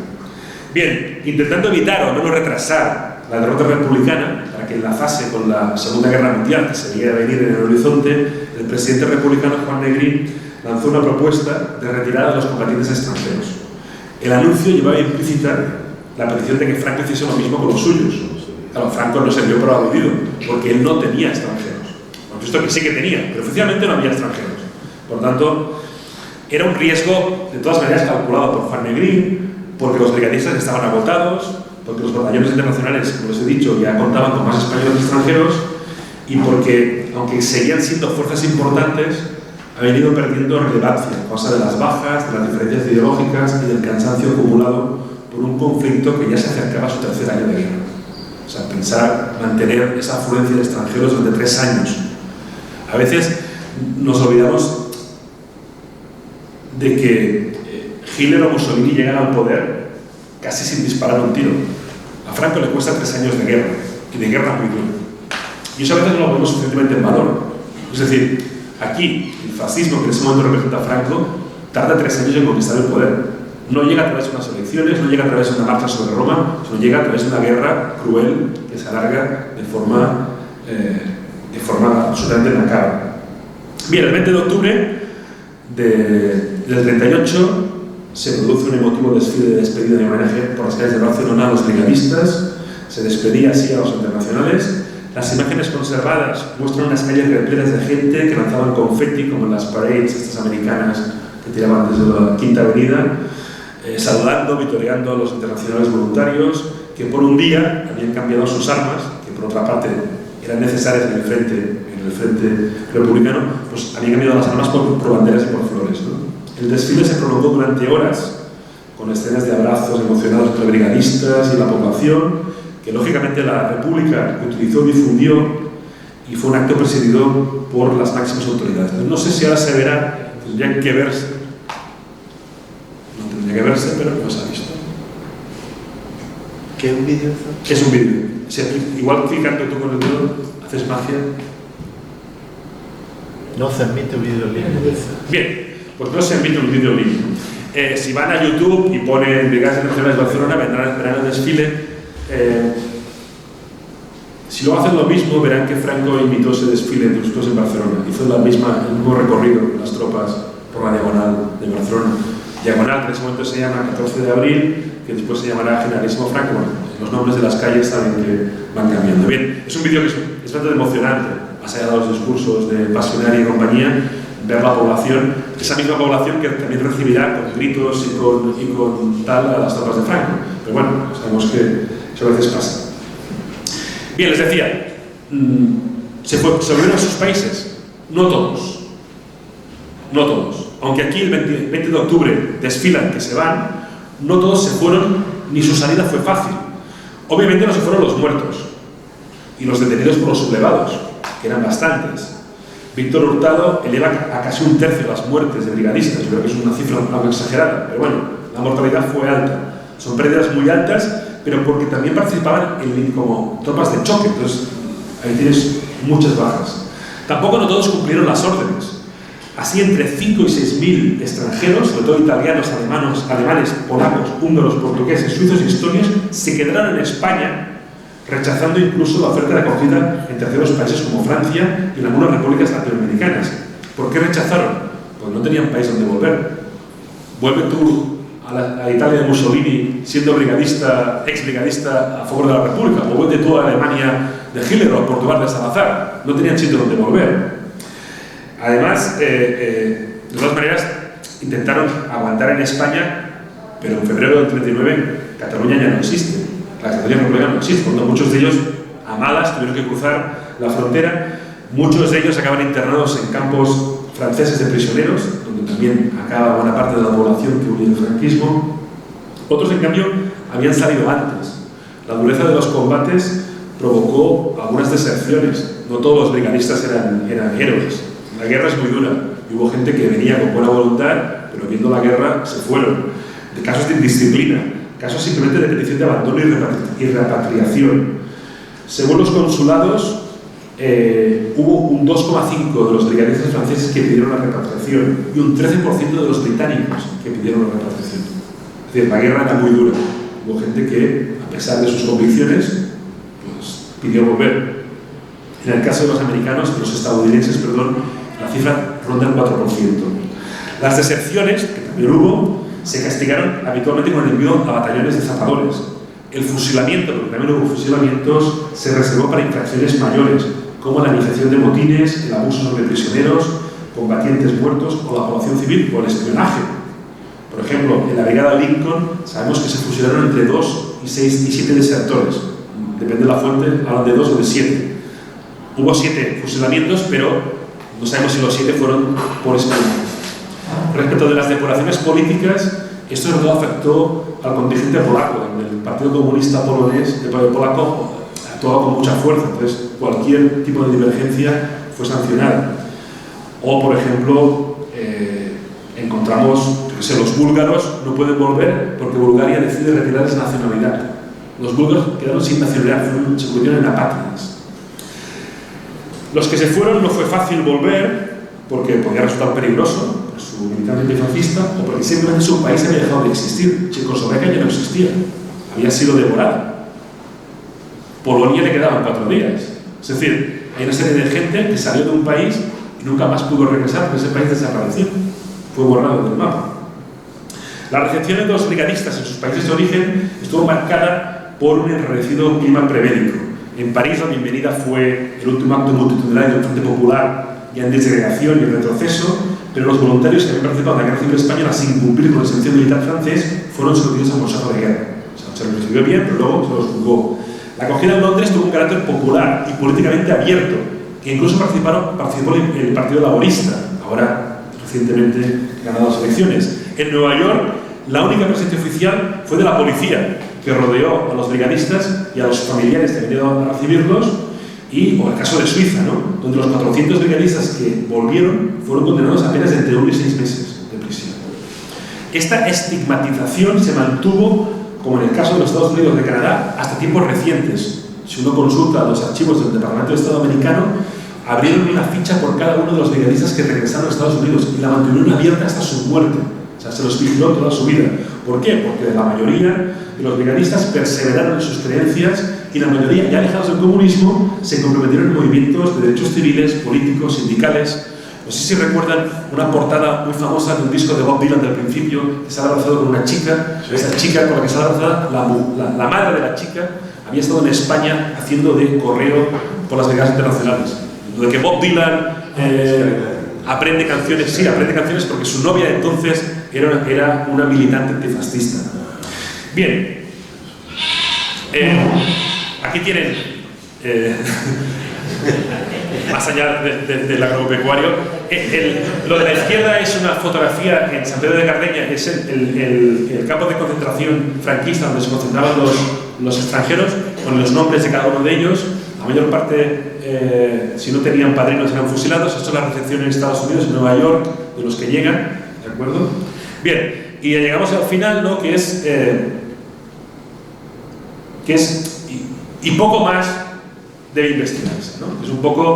Bien, intentando evitar o al menos retrasar la derrota republicana, para que enlazase con la Segunda Guerra Mundial, que se veía venir en el horizonte, el presidente republicano Juan Negrín lanzó una propuesta de retirada de los combatientes extranjeros. El anuncio llevaba implícita la petición de que Franco hiciese lo mismo con los suyos. Claro, Franco no se vio por aludido, porque él no tenía extranjeros. Por supuesto que sí que tenía, pero oficialmente no había extranjeros. Por tanto, era un riesgo, de todas maneras, calculado por Juan Negrín, porque los brigadistas estaban agotados, porque los batallones internacionales, como les he dicho, ya contaban con más españoles extranjeros, y porque, aunque seguían siendo fuerzas importantes, habían ido perdiendo relevancia a causa de las bajas, de las diferencias ideológicas y del cansancio acumulado por un conflicto que ya se acercaba a su tercer año de guerra. O sea, pensar mantener esa afluencia de extranjeros durante 3 años. A veces nos olvidamos de que Hitler o Mussolini llegan al poder casi sin disparar un tiro. A Franco le cuesta 3 años de guerra, y de guerra muy dura. Y eso a veces no lo ponemos suficientemente en valor. Es decir, aquí, el fascismo que en ese momento representa a Franco, tarda 3 años en conquistar el poder. No llega a través de unas elecciones, no llega a través de una marcha sobre Roma, sino llega a través de una guerra cruel que se alarga de forma absolutamente macabra. Bien, el 20 de octubre del 38 se produce un emotivo desfile de despedida y homenaje por las calles de Barcelona a los brigadistas. Se despedía así a los internacionales. Las imágenes conservadas muestran unas calles repletas de gente que lanzaban confeti, como en las parades estas americanas que tiraban desde la Quinta Avenida, saludando, vitoreando a los internacionales voluntarios que por un día habían cambiado sus armas, que por otra parte eran necesarias en el frente republicano, pues habían cambiado las armas por banderas y por flores, ¿no? El desfile se prolongó durante horas, con escenas de abrazos emocionados entre brigadistas y la población, que lógicamente la República utilizó y difundió, y fue un acto presidido por las máximas autoridades. No sé si ahora se verá, tendría que verse, no tendría que verse, pero no se ha visto. ¿Qué es un vídeo? Es un vídeo. Igual clicando tú con el dedo, haces magia. No se admite un vídeo en línea. Bien, pues no se emite un vídeo en línea. Si van a YouTube y ponen Brigadas Internacionales de Barcelona, verán el desfile. Si luego hacen lo mismo, verán que Franco imitó ese desfile después en Barcelona. Hizo el mismo recorrido con las tropas por la diagonal de Barcelona. Diagonal, que en ese momento se llama 14 de abril, que después se llamará Generalísimo Franco. Bueno, los nombres de las calles saben que van cambiando. Bien, es un vídeo que es bastante emocionante, más allá de los discursos de Passionari y compañía, ver la población, esa misma población que también recibirá con gritos y con tal a las tropas de Franco. Pero bueno, sabemos que eso a veces pasa. Bien, les decía, se volvieron a sus países, no todos. Aunque aquí el 20 de octubre desfilan que se van, no todos se fueron, ni su salida fue fácil. Obviamente no se fueron los muertos y los detenidos por los sublevados, que eran bastantes. Víctor Hurtado eleva a casi 1/3 las muertes de brigadistas. Yo creo que es una cifra algo exagerada, pero bueno, la mortalidad fue alta. Son pérdidas muy altas, pero porque también participaban como tropas de choque, entonces ahí tienes muchas bajas. Tampoco no todos cumplieron las órdenes. Así, entre 5 y 6.000 extranjeros, sobre todo italianos, alemanes, polacos, húngaros, portugueses, suizos y estonios, se quedaron en España, rechazando incluso la oferta de acogida en terceros países como Francia y en algunas repúblicas latinoamericanas. ¿Por qué rechazaron? Pues no tenían país donde volver. Vuelve tú a Italia de Mussolini siendo brigadista, ex-brigadista a favor de la República, o vuelve tú a Alemania de Hitler o a Portugal de Salazar. No tenían sitio donde volver. Además, de todas maneras, intentaron aguantar en España, pero en febrero del 39 Cataluña ya no existe. La Cataluña republicana no existe, por lo tanto muchos de ellos a malas tuvieron que cruzar la frontera. Muchos de ellos acaban internados en campos franceses de prisioneros, donde también acaba buena parte de la población que huye del franquismo. Otros, en cambio, habían salido antes. La dureza de los combates provocó algunas deserciones. No todos los brigadistas eran héroes. La guerra es muy dura y hubo gente que venía con buena voluntad, pero viendo la guerra se fueron. De casos de indisciplina, casos simplemente de petición de abandono y repatriación. Según los consulados, hubo un 2,5% de los brigadistas franceses que pidieron la repatriación y un 13% de los británicos que pidieron la repatriación. Es decir, la guerra era muy dura. Hubo gente que, a pesar de sus convicciones, pues, pidió volver. En el caso de los americanos, de los estadounidenses, perdón, la cifra ronda el 4%. Las deserciones, que también hubo, se castigaron habitualmente con el envío a batallones de zapadores. El fusilamiento, porque también hubo fusilamientos, se reservó para infracciones mayores, como la iniciación de motines, el abuso sobre prisioneros, combatientes muertos o la población civil o el espionaje. Por ejemplo, en la brigada Lincoln sabemos que se fusilaron entre 2 y 7 desertores. Depende de la fuente, hablan de 2 o de 7. Hubo 7 fusilamientos, pero no sabemos si los 7 fueron por espionaje. Respecto de las depuraciones políticas, esto sobre todo afectó al contingente polaco. El Partido Comunista polonés, el polaco, actuaba con mucha fuerza, entonces cualquier tipo de divergencia fue sancionada. O, por ejemplo, encontramos que los búlgaros no pueden volver porque Bulgaria decide retirar esa nacionalidad. Los búlgaros quedaron sin nacionalidad, se convirtieron en apátridas. Los que se fueron no fue fácil volver porque podía resultar peligroso por su militancia antifascista o porque simplemente su país había dejado de existir. Checoslovaquia ya no existía, había sido devorada. Polonia le quedaban 4 días. Es decir, hay una serie de gente que salió de un país y nunca más pudo regresar porque ese país desapareció, fue borrado del mapa. La recepción de los brigadistas en sus países de origen estuvo marcada por un enrarecido clima prebélico. En París la bienvenida fue el último acto multitudinario del Frente Popular, ya en desgregación y en retroceso, pero los voluntarios que habían participado en la Guerra Civil Española sin cumplir con el servicio militar francés fueron sometidos a consejo de guerra. O sea, se los recibió bien, pero luego se los juzgó. La acogida en Londres tuvo un carácter popular y políticamente abierto, que incluso participó el Partido Laborista, ahora recientemente ganado las elecciones. En Nueva York, la única presencia oficial fue de la policía, que rodeó a los brigadistas y a los familiares que venían a recibirlos, o el caso de Suiza, ¿no? Donde los 400 brigadistas que volvieron fueron condenados a penas de entre 1 y 6 meses de prisión. Esta estigmatización se mantuvo, como en el caso de los Estados Unidos de Canadá, hasta tiempos recientes. Si uno consulta los archivos del Departamento de Estado americano, abrieron una ficha por cada uno de los brigadistas que regresaron a Estados Unidos y la mantuvieron abierta hasta su muerte. O sea, se los vigiló toda su vida. ¿Por qué? Porque la mayoría de los brigadistas perseveraron en sus creencias y la mayoría, ya alejados del comunismo, se comprometieron en movimientos de derechos civiles, políticos, sindicales. No sé si recuerdan una portada muy famosa de un disco de Bob Dylan del principio, que se ha abrazado con una chica. Sí. Esa chica con la que se ha abrazado, la madre de la chica, había estado en España haciendo de correo por las brigadas internacionales. Lo de que Bob Dylan aprende canciones porque su novia entonces era una militante antifascista. Bien, aquí tienen, más allá del agropecuario, lo de la izquierda es una fotografía en San Pedro de Cardeña, es el campo de concentración franquista donde se concentraban los extranjeros, con los nombres de cada uno de ellos. La mayor parte, si no tenían padrinos, eran fusilados. Esto es la recepción en Estados Unidos, en Nueva York, de los que llegan, ¿de acuerdo? Bien, y llegamos al final, ¿no? que es y poco más debe investigarse, ¿no? Es un poco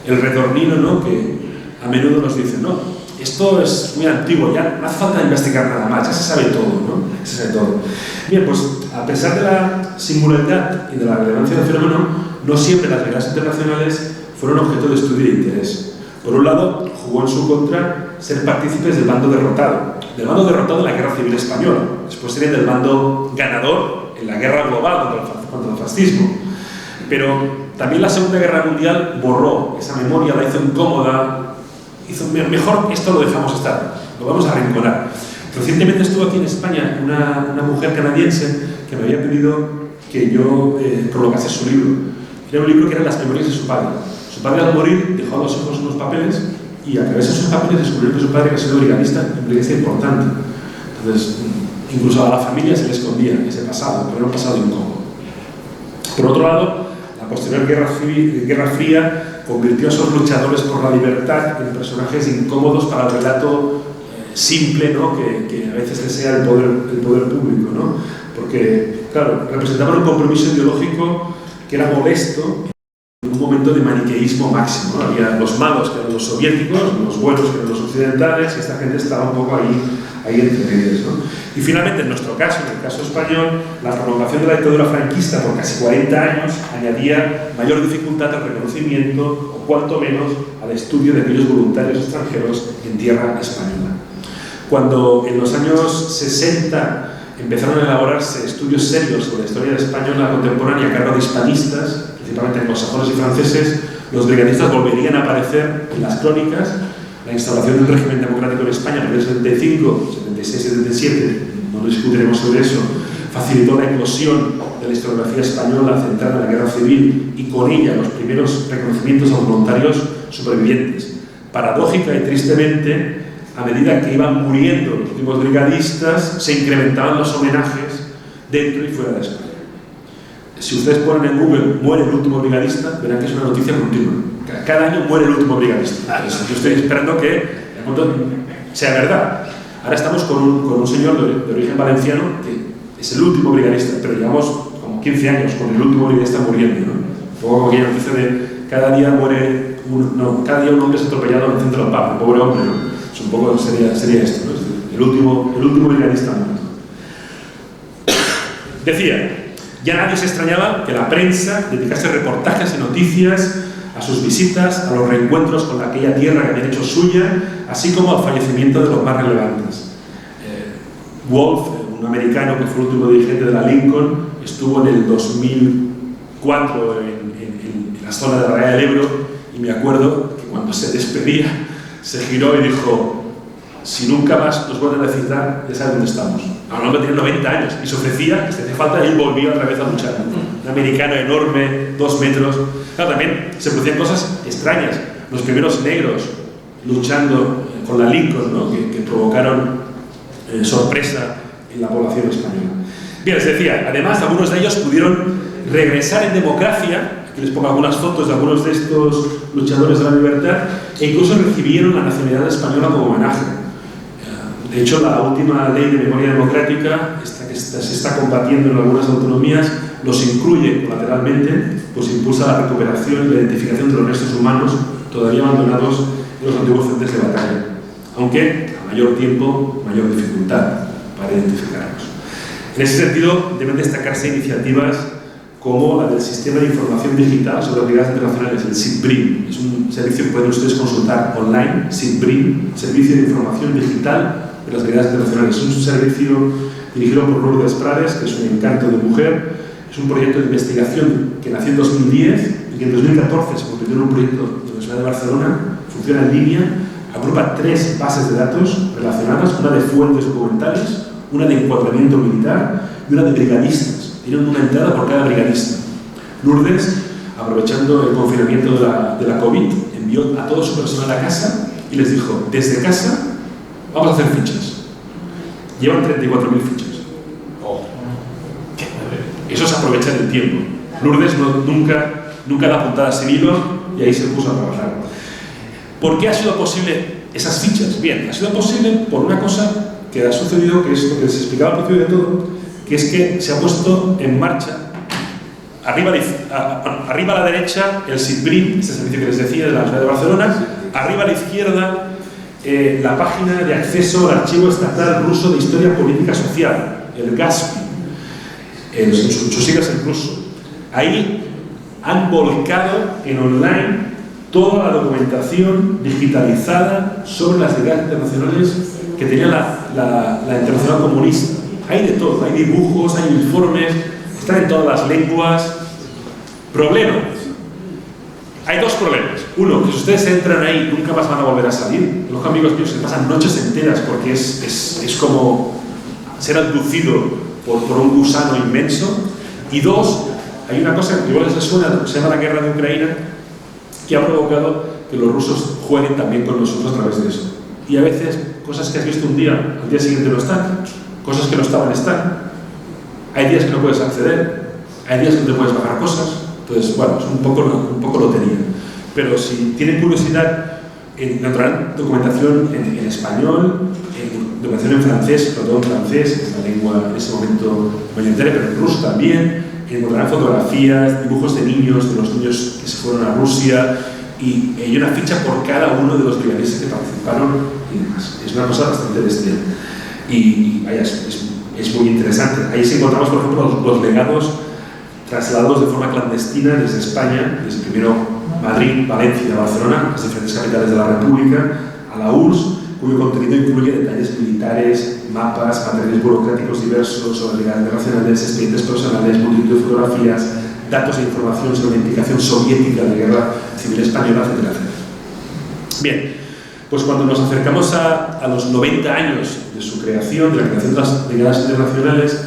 el retornino, ¿no?, que a menudo nos dicen, no, esto es muy antiguo, ya no hace falta investigar nada más, ya se sabe todo, ¿no? Se sabe todo. Bien, pues a pesar de la singularidad y de la relevancia del fenómeno, no siempre las guerras internacionales fueron objeto de estudio y de interés. Por un lado, jugó en su contra ser partícipes del bando derrotado en la Guerra Civil Española. Después serían del bando ganador en la guerra global contra el fascismo. Pero también la Segunda Guerra Mundial borró esa memoria, la hizo incómoda, hizo mejor esto lo dejamos estar, lo vamos a arrinconar. Recientemente estuvo aquí en España una mujer canadiense que me había pedido que yo colocase su libro. Era un libro que eran las memorias de su padre. Su padre al morir dejó a los hijos unos papeles y a través de esos papeles descubrió que su padre había sido brigadista, un brigadista importante. Entonces, incluso a la familia se le escondía ese pasado, pero era un pasado incómodo. Por otro lado, la posterior Guerra Fría convirtió a esos luchadores por la libertad en personajes incómodos para el relato simple, ¿no?, que a veces desea el poder público, ¿no? Porque, claro, representaban un compromiso ideológico que era molesto en un momento de maniqueísmo máximo, ¿no? Había los malos, que eran los soviéticos, los buenos, que eran los occidentales, y esta gente estaba un poco ahí entre medias, ¿no? Y finalmente, en nuestro caso, en el caso español, la prolongación de la dictadura franquista por casi 40 años añadía mayor dificultad al reconocimiento, o cuanto menos al estudio de aquellos voluntarios extranjeros en tierra española. Cuando en los años 60 empezaron a elaborarse estudios serios sobre la historia española contemporánea a cargo de hispanistas, principalmente anglosajones y franceses, los brigadistas volverían a aparecer en las crónicas. La instauración de un régimen democrático en España en el 75, 76, 77, no discutiremos sobre eso, facilitó la eclosión de la historiografía española centrada en la guerra civil y con ella los primeros reconocimientos a los voluntarios supervivientes. Paradójica y tristemente, a medida que iban muriendo los últimos brigadistas, se incrementaban los homenajes dentro y fuera de España. Si ustedes ponen en Google "muere el último brigadista", verán que es una noticia continua. Cada año muere el último brigadista. Yo estoy esperando que sea verdad. Ahora estamos con un señor de origen valenciano que es el último brigadista, pero llevamos como 15 años con el último brigadista muriendo, ¿no? Un poco como aquella noticia de cada día un hombre es atropellado en el centro del Papa, pobre hombre, ¿no? Es un poco, sería esto, ¿no? El último brigadista muerto. Decía, ya nadie se extrañaba que la prensa dedicase reportajes y noticias a sus visitas, a los reencuentros con aquella tierra que habían hecho suya, así como al fallecimiento de los más relevantes. Wolf, un americano que fue el último dirigente de la Lincoln, estuvo en el 2004 en la zona de la Raya del Ebro, y me acuerdo que cuando se despedía se giró y dijo: si nunca más nos vuelven a citar, ya saben dónde estamos. A un hombre tenía 90 años y se ofrecía, que si hacía falta, él volvía otra vez a luchar. Un americano enorme, 2 metros. Claro, también se producían cosas extrañas. Los primeros negros luchando con la Lincoln, ¿no?, que provocaron sorpresa en la población española. Bien, les decía, además, algunos de ellos pudieron regresar en democracia. Aquí les pongo algunas fotos de algunos de estos luchadores de la libertad, e incluso recibieron la nacionalidad española como homenaje. De hecho, la última ley de memoria democrática, esta que se está combatiendo en algunas autonomías, los incluye colateralmente, pues impulsa la recuperación y la identificación de los restos humanos todavía abandonados en los antiguos frentes de batalla, aunque a mayor tiempo, mayor dificultad para identificarlos. En ese sentido, deben destacarse iniciativas como la del Sistema de Información Digital sobre Brigadas Internacionales, el SIGBRIN. Es un servicio que pueden ustedes consultar online, SIGBRIN, Servicio de Información Digital de las Brigadas Internacionales. Es un servicio dirigido por Lourdes Prades, que es un encanto de mujer. Es un proyecto de investigación que nació en 2010 y que en 2014 se convirtió en un proyecto de la Universidad de Barcelona. Funciona en línea, agrupa 3 bases de datos relacionadas, una de fuentes documentales, una de encuadramiento militar y una de brigadistas. Tienen una entrada por cada brigadista. Lourdes, aprovechando el confinamiento de la COVID, envió a todo su personal a casa y les dijo: desde casa vamos a hacer fichas. Llevan 34.000 fichas. Eso es aprovechar el tiempo. Lourdes nunca da puntadas sin hilo y ahí se puso a trabajar. ¿Por qué ha sido posible esas fichas? Bien, ha sido posible por una cosa que ha sucedido, que es lo que les explicaba al principio de todo, que es que se ha puesto en marcha arriba a la derecha el SIPRIM, este servicio que les decía de la Universidad de Barcelona, arriba a la izquierda la página de acceso al Archivo Estatal Ruso de Historia Política Social, el GASPI, sus siglas en ruso. Ahí han volcado en online toda la documentación digitalizada sobre las guerras internacionales que tenía la Internacional Comunista. Hay de todo, hay dibujos, hay informes, están en todas las lenguas. Problema. Hay dos problemas. Uno, que si ustedes entran ahí nunca más van a volver a salir. Los amigos míos se pasan noches enteras porque es como ser abducido por un gusano inmenso. Y dos, hay una cosa que igual les suena, se llama la guerra de Ucrania, que ha provocado que los rusos jueguen también con nosotros a través de eso. Y a veces, cosas que has visto un día, al día siguiente no están. Cosas que no estaban están. Hay días que no puedes acceder, hay días que no te puedes bajar cosas. Entonces, bueno, es un poco lotería. Pero si tienen curiosidad, encontrarán documentación en español, documentación en francés, sobre todo en francés, que es la lengua en ese momento mayoritaria, pero en ruso también. Encontrarán fotografías, dibujos de niños, de los niños que se fueron a Rusia, y hay una ficha por cada uno de los brigadistas que participaron y demás. Es una cosa bastante bestial. Y vaya, es muy interesante. Ahí sí encontramos, por ejemplo, los legados trasladados de forma clandestina desde España, desde primero Madrid, Valencia, Barcelona, las diferentes capitales de la República, a la URSS, cuyo contenido incluye detalles militares, mapas, materiales burocráticos diversos sobre ligas internacionales, expedientes personales, multitud de fotografías, datos e información sobre la implicación soviética de la guerra civil española, etcétera, etcétera. Bien, pues cuando nos acercamos a los 90 años de su creación, de la creación de las brigadas internacionales,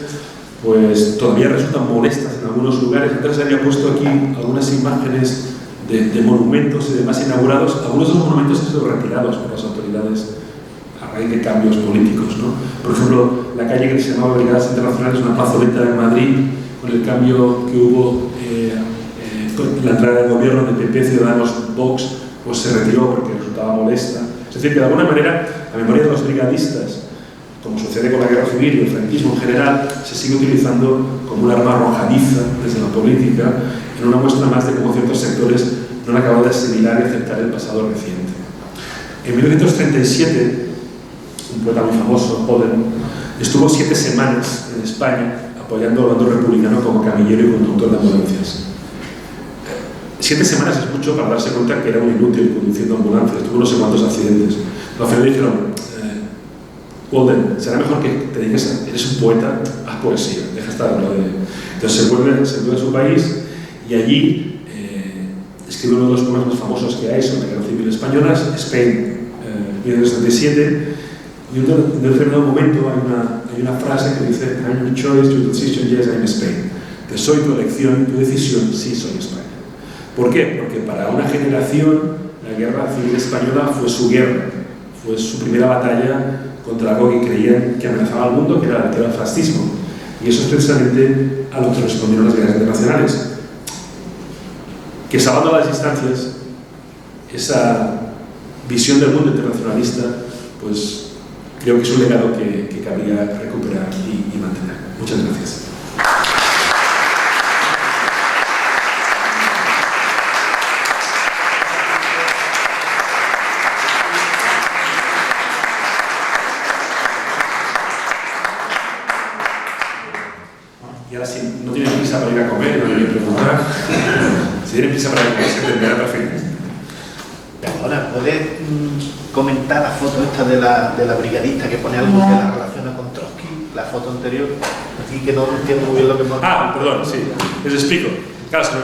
pues todavía resultan molestas en algunos lugares. Entonces había puesto aquí algunas imágenes de monumentos y demás inaugurados. Algunos de los monumentos han sido retirados por las autoridades a raíz de cambios políticos, ¿no? Por ejemplo, la calle que se llamaba Brigadas Internacionales, una plazoleta en Madrid, con el cambio que hubo con la entrada del gobierno de PP, Ciudadanos, Vox, pues se retiró porque resultaba molesta. Es decir, que de alguna manera la memoria de los brigadistas, como sucede con la guerra civil y el franquismo en general, se sigue utilizando como un arma arrojadiza desde la política, en una muestra más de cómo ciertos sectores no han acabado de asimilar y aceptar el pasado reciente. En 1937, un poeta muy famoso, Oden, estuvo 7 semanas en España apoyando al bando republicano como camillero y conductor de ambulancias. 7 semanas es mucho para darse cuenta que era un inútil conduciendo ambulancias, tuvo no sé cuántos accidentes. Al final le dijeron, Walden, será mejor que te dediques eres un poeta, haz poesía, deja estar hablando de... Entonces se vuelve a su país y allí escribe uno de los poemas más famosos que hay sobre la guerra civil española, Spain, 1977, y en un determinado momento hay una frase que dice I'm your choice, your decision, yes, I'm Spain. Que soy tu elección, tu decisión, sí, soy España. ¿Por qué? Porque para una generación la guerra civil española fue su guerra, fue su primera batalla contra algo que creían que amenazaba al mundo, que era el fascismo. Y eso es precisamente a lo que respondieron las guerras internacionales. Que salvando las distancias, esa visión del mundo internacionalista, pues creo que es un legado que cabría recuperar y mantener. Muchas gracias. Y ahora si no tienen prisa para ir a comer, no le voy a preguntar. Si tienen prisa para ir a comer, se tendrá perfecto. Perdona, ¿puedes comentar la foto esta de la brigadista que pone algo que la relaciona con Trotsky? La foto anterior, aquí que no entiendo muy bien lo que pone. Perdón, sí, les explico. Claro, es que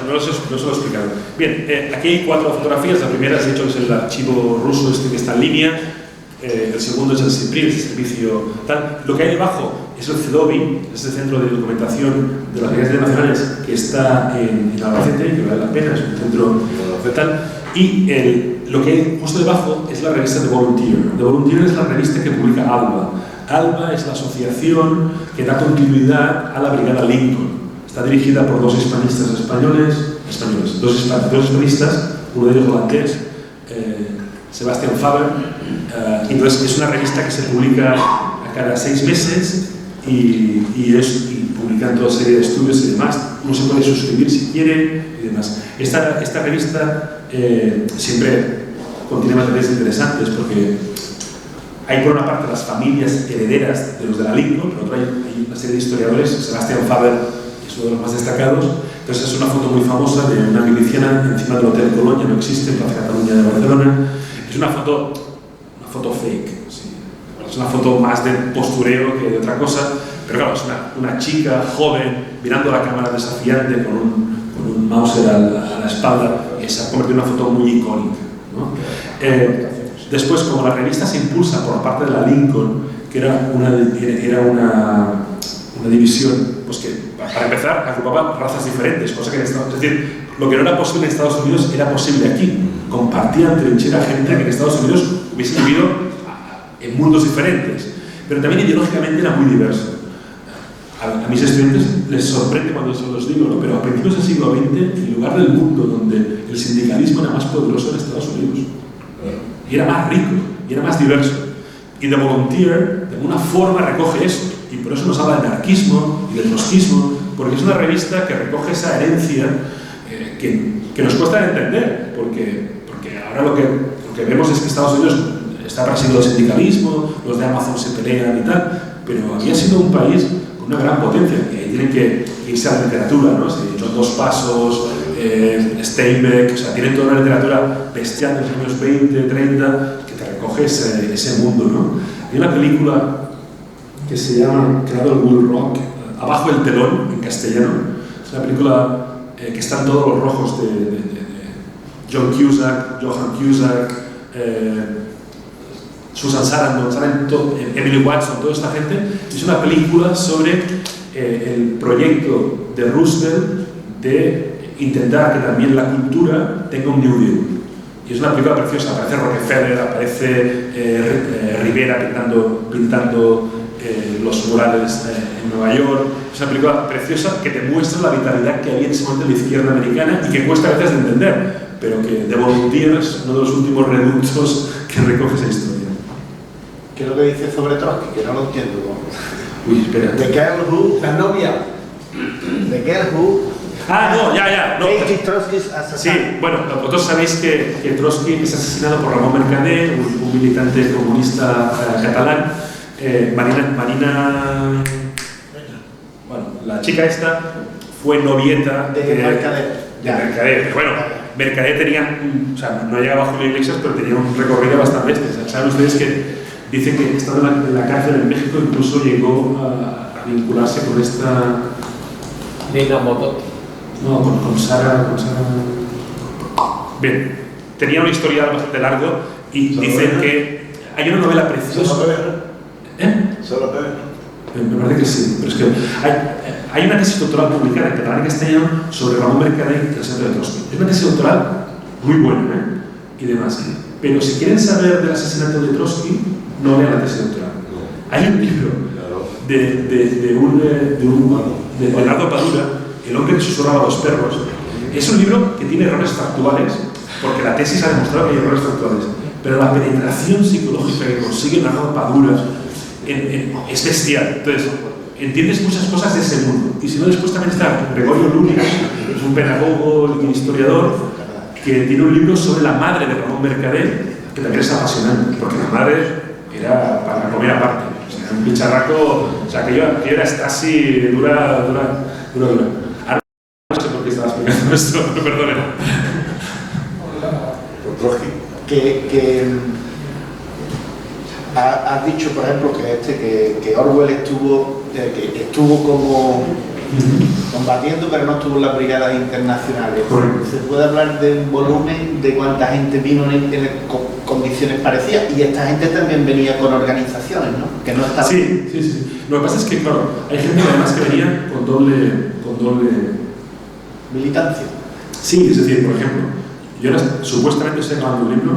no se lo he explicado. Bien, aquí hay 4 fotografías. La primera, de hecho, es el archivo ruso que está en línea. El segundo es el SIPRI, el servicio tal. Lo que hay debajo es el CEDOBI, es el Centro de Documentación de las Brigadas Internacionales, que está en Albacete, que vale la pena, es un centro tal. Y lo que hay justo debajo es la revista The Volunteer. The Volunteer es la revista que publica ALBA. ALBA es la asociación que da continuidad a la Brigada Lincoln. Está dirigida por 2 hispanistas españoles, dos hispanistas, uno de ellos holandés, Sebastian Faber. Entonces es una revista que se publica a cada 6 meses y publican toda serie de estudios y demás. Uno se puede suscribir si quiere y demás. Esta revista siempre contiene materiales interesantes porque hay por una parte las familias herederas de los de la Lincoln, por otra hay una serie de historiadores, Sebastian Faber es uno de los más destacados. Entonces es una foto muy famosa de una miliciana encima del Hotel Colonia, no existe, en Plaza Cataluña de Barcelona. Es una foto fake, sí. Es una foto más de postureo que de otra cosa, pero claro, es una chica joven mirando la cámara desafiante con un Mauser a la espalda, y se ha convertido en una foto muy icónica, ¿no? Después, como la revista se impulsa por la parte de la Lincoln, que era una división, pues que para empezar agrupaba razas diferentes, cosa que en Estados Unidos, es decir, lo que no era posible en Estados Unidos era posible aquí. Compartían trinchera gente que en Estados Unidos hubiese vivido en mundos diferentes, pero también ideológicamente era muy diverso. A mis estudiantes les sorprende cuando se los digo, ¿no? Pero a principios del siglo XX, el lugar del mundo donde el sindicalismo era más poderoso era Estados Unidos. Y era más rico, y era más diverso. Y The Volunteer, de alguna forma, recoge eso. Y por eso nos habla de anarquismo y de trotskismo, porque es una revista que recoge esa herencia que nos cuesta entender, porque ahora lo que vemos es que Estados Unidos está presidido del sindicalismo, los de Amazon se pelean y tal, pero había sido un país con una gran potencia, y ahí tienen que irse a la literatura, ¿no? John Dos Passos, Steinbeck, o sea, tienen toda una literatura bestial de los años 20, 30, que te recoge ese mundo, ¿no? Hay una película que se llama Cradle Bull Rock, Abajo el telón, en castellano. Es una película que están todos los rojos de Johan Cusack, Susan Sarandon, Emily Watson, toda esta gente. Es una película sobre el proyecto de Roosevelt de intentar que también la cultura tenga un New Deal. Y es una película preciosa, aparece Rockefeller, aparece Rivera pintando los murales en Nueva York. Es una película preciosa que te muestra la vitalidad que había en ese momento en la izquierda americana y que cuesta a veces de entender, pero que The Volunteer es uno de los últimos reductos que recoge esa historia. ¿Qué es lo que dice sobre Trotsky? Que no lo entiendo. Uy, espera. The Girl Who, la novia. The Girl Who. No, ya. No. Sí, bueno, vosotros sabéis que Trotsky es asesinado por Ramón Mercader, un militante comunista catalán. Marina, bueno, la chica esta fue novieta de Mercader. Pero bueno, Mercader tenía, o sea, no llegaba a Julio Iglesias, pero tenía un recorrido bastante bestia. Saben ustedes que dicen que estando en la cárcel en México incluso llegó a vincularse con esta... Nina Moto. No, con Sara... Bien, tenía una historia bastante largo y dicen que hay una novela preciosa. Solo Pérez. Me parece que sí, pero es que hay una tesis doctoral publicada en catalán y castellano sobre Ramón Mercader y el asesinato de Trotsky. Es una tesis doctoral muy buena, y demás. Pero si quieren saber del asesinato de Trotsky, no lean la tesis doctoral. Hay un libro de Leonardo Padura, El hombre que susurraba a los perros. Es un libro que tiene errores factuales, porque la tesis ha demostrado que hay errores factuales. Pero la penetración psicológica que consigue Leonardo Padura es bestial. Entonces, entiendes muchas cosas de ese mundo. Y si no, después también está Gregorio Luna, que es un pedagogo y historiador, que tiene un libro sobre la madre de Ramón Mercader, que también es apasionante, porque la madre era para comer aparte. O sea, un bicharraco, o sea, que yo era así dura. Ahora no sé por qué estaba explicando esto, me perdonen. Has dicho, por ejemplo, que Orwell estuvo como combatiendo, pero no estuvo en las brigadas internacionales. Correcto. ¿Se puede hablar de un volumen de cuánta gente vino en condiciones parecidas? Y esta gente también venía con organizaciones, ¿no? Que no estaban... Sí. Lo que pasa es que, claro, hay gente además que venía con doble... militancia. Sí, es decir, por ejemplo, yo ahora supuestamente estoy acabando un libro,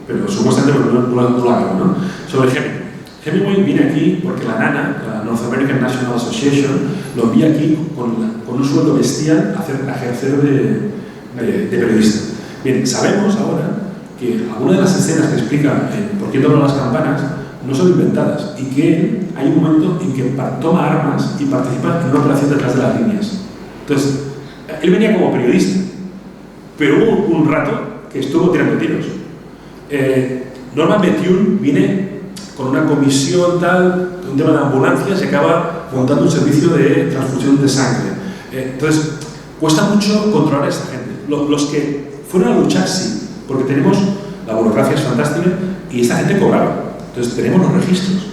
pero supuestamente no lo hago, ¿no? Sobre Hemingway. Hemingway viene aquí porque la NANA, la North American National Association, lo envía aquí con un sueldo bestial a ejercer de periodista. Bien, sabemos ahora que alguna de las escenas que explica en Por qué doblan las campanas no son inventadas y que él, hay un momento en que toma armas y participa en una operación detrás de las líneas. Entonces, él venía como periodista, pero hubo un rato que estuvo tirando tiros. Norman Bethune viene con una comisión tal, un tema de ambulancias, y acaba montando un servicio de transfusión de sangre. Entonces, cuesta mucho controlar a esta gente. Los que fueron a luchar, sí, porque tenemos, la burocracia es fantástica, y esta gente cobraba. Entonces, tenemos los registros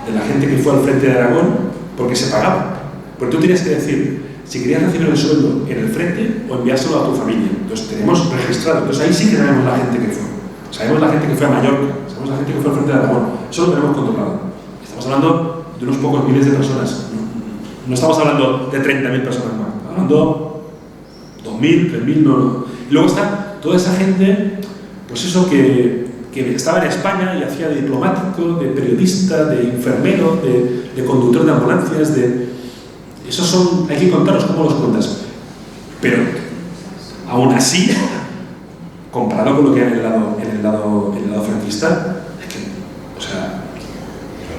de la gente que fue al frente de Aragón, porque se pagaba. Porque tú tenías que decir si querías recibir el sueldo en el frente o enviárselo a tu familia. Entonces, tenemos registrado. Entonces, ahí sí que sabemos la gente que fue. Sabemos la gente que fue a Mallorca, sabemos la gente que fue al frente de Aragón. Eso lo tenemos controlado. Estamos hablando de unos pocos miles de personas. No estamos hablando de 30.000 personas más. Estamos hablando de 2.000, 3.000, no. Y luego está toda esa gente, pues eso que estaba en España y hacía de diplomático, de periodista, de enfermero, de conductor de ambulancias, esos son, hay que contarlos cómo los cuentas. Pero, aún así, comparado con lo que hay en el lado franquista, es que, o sea,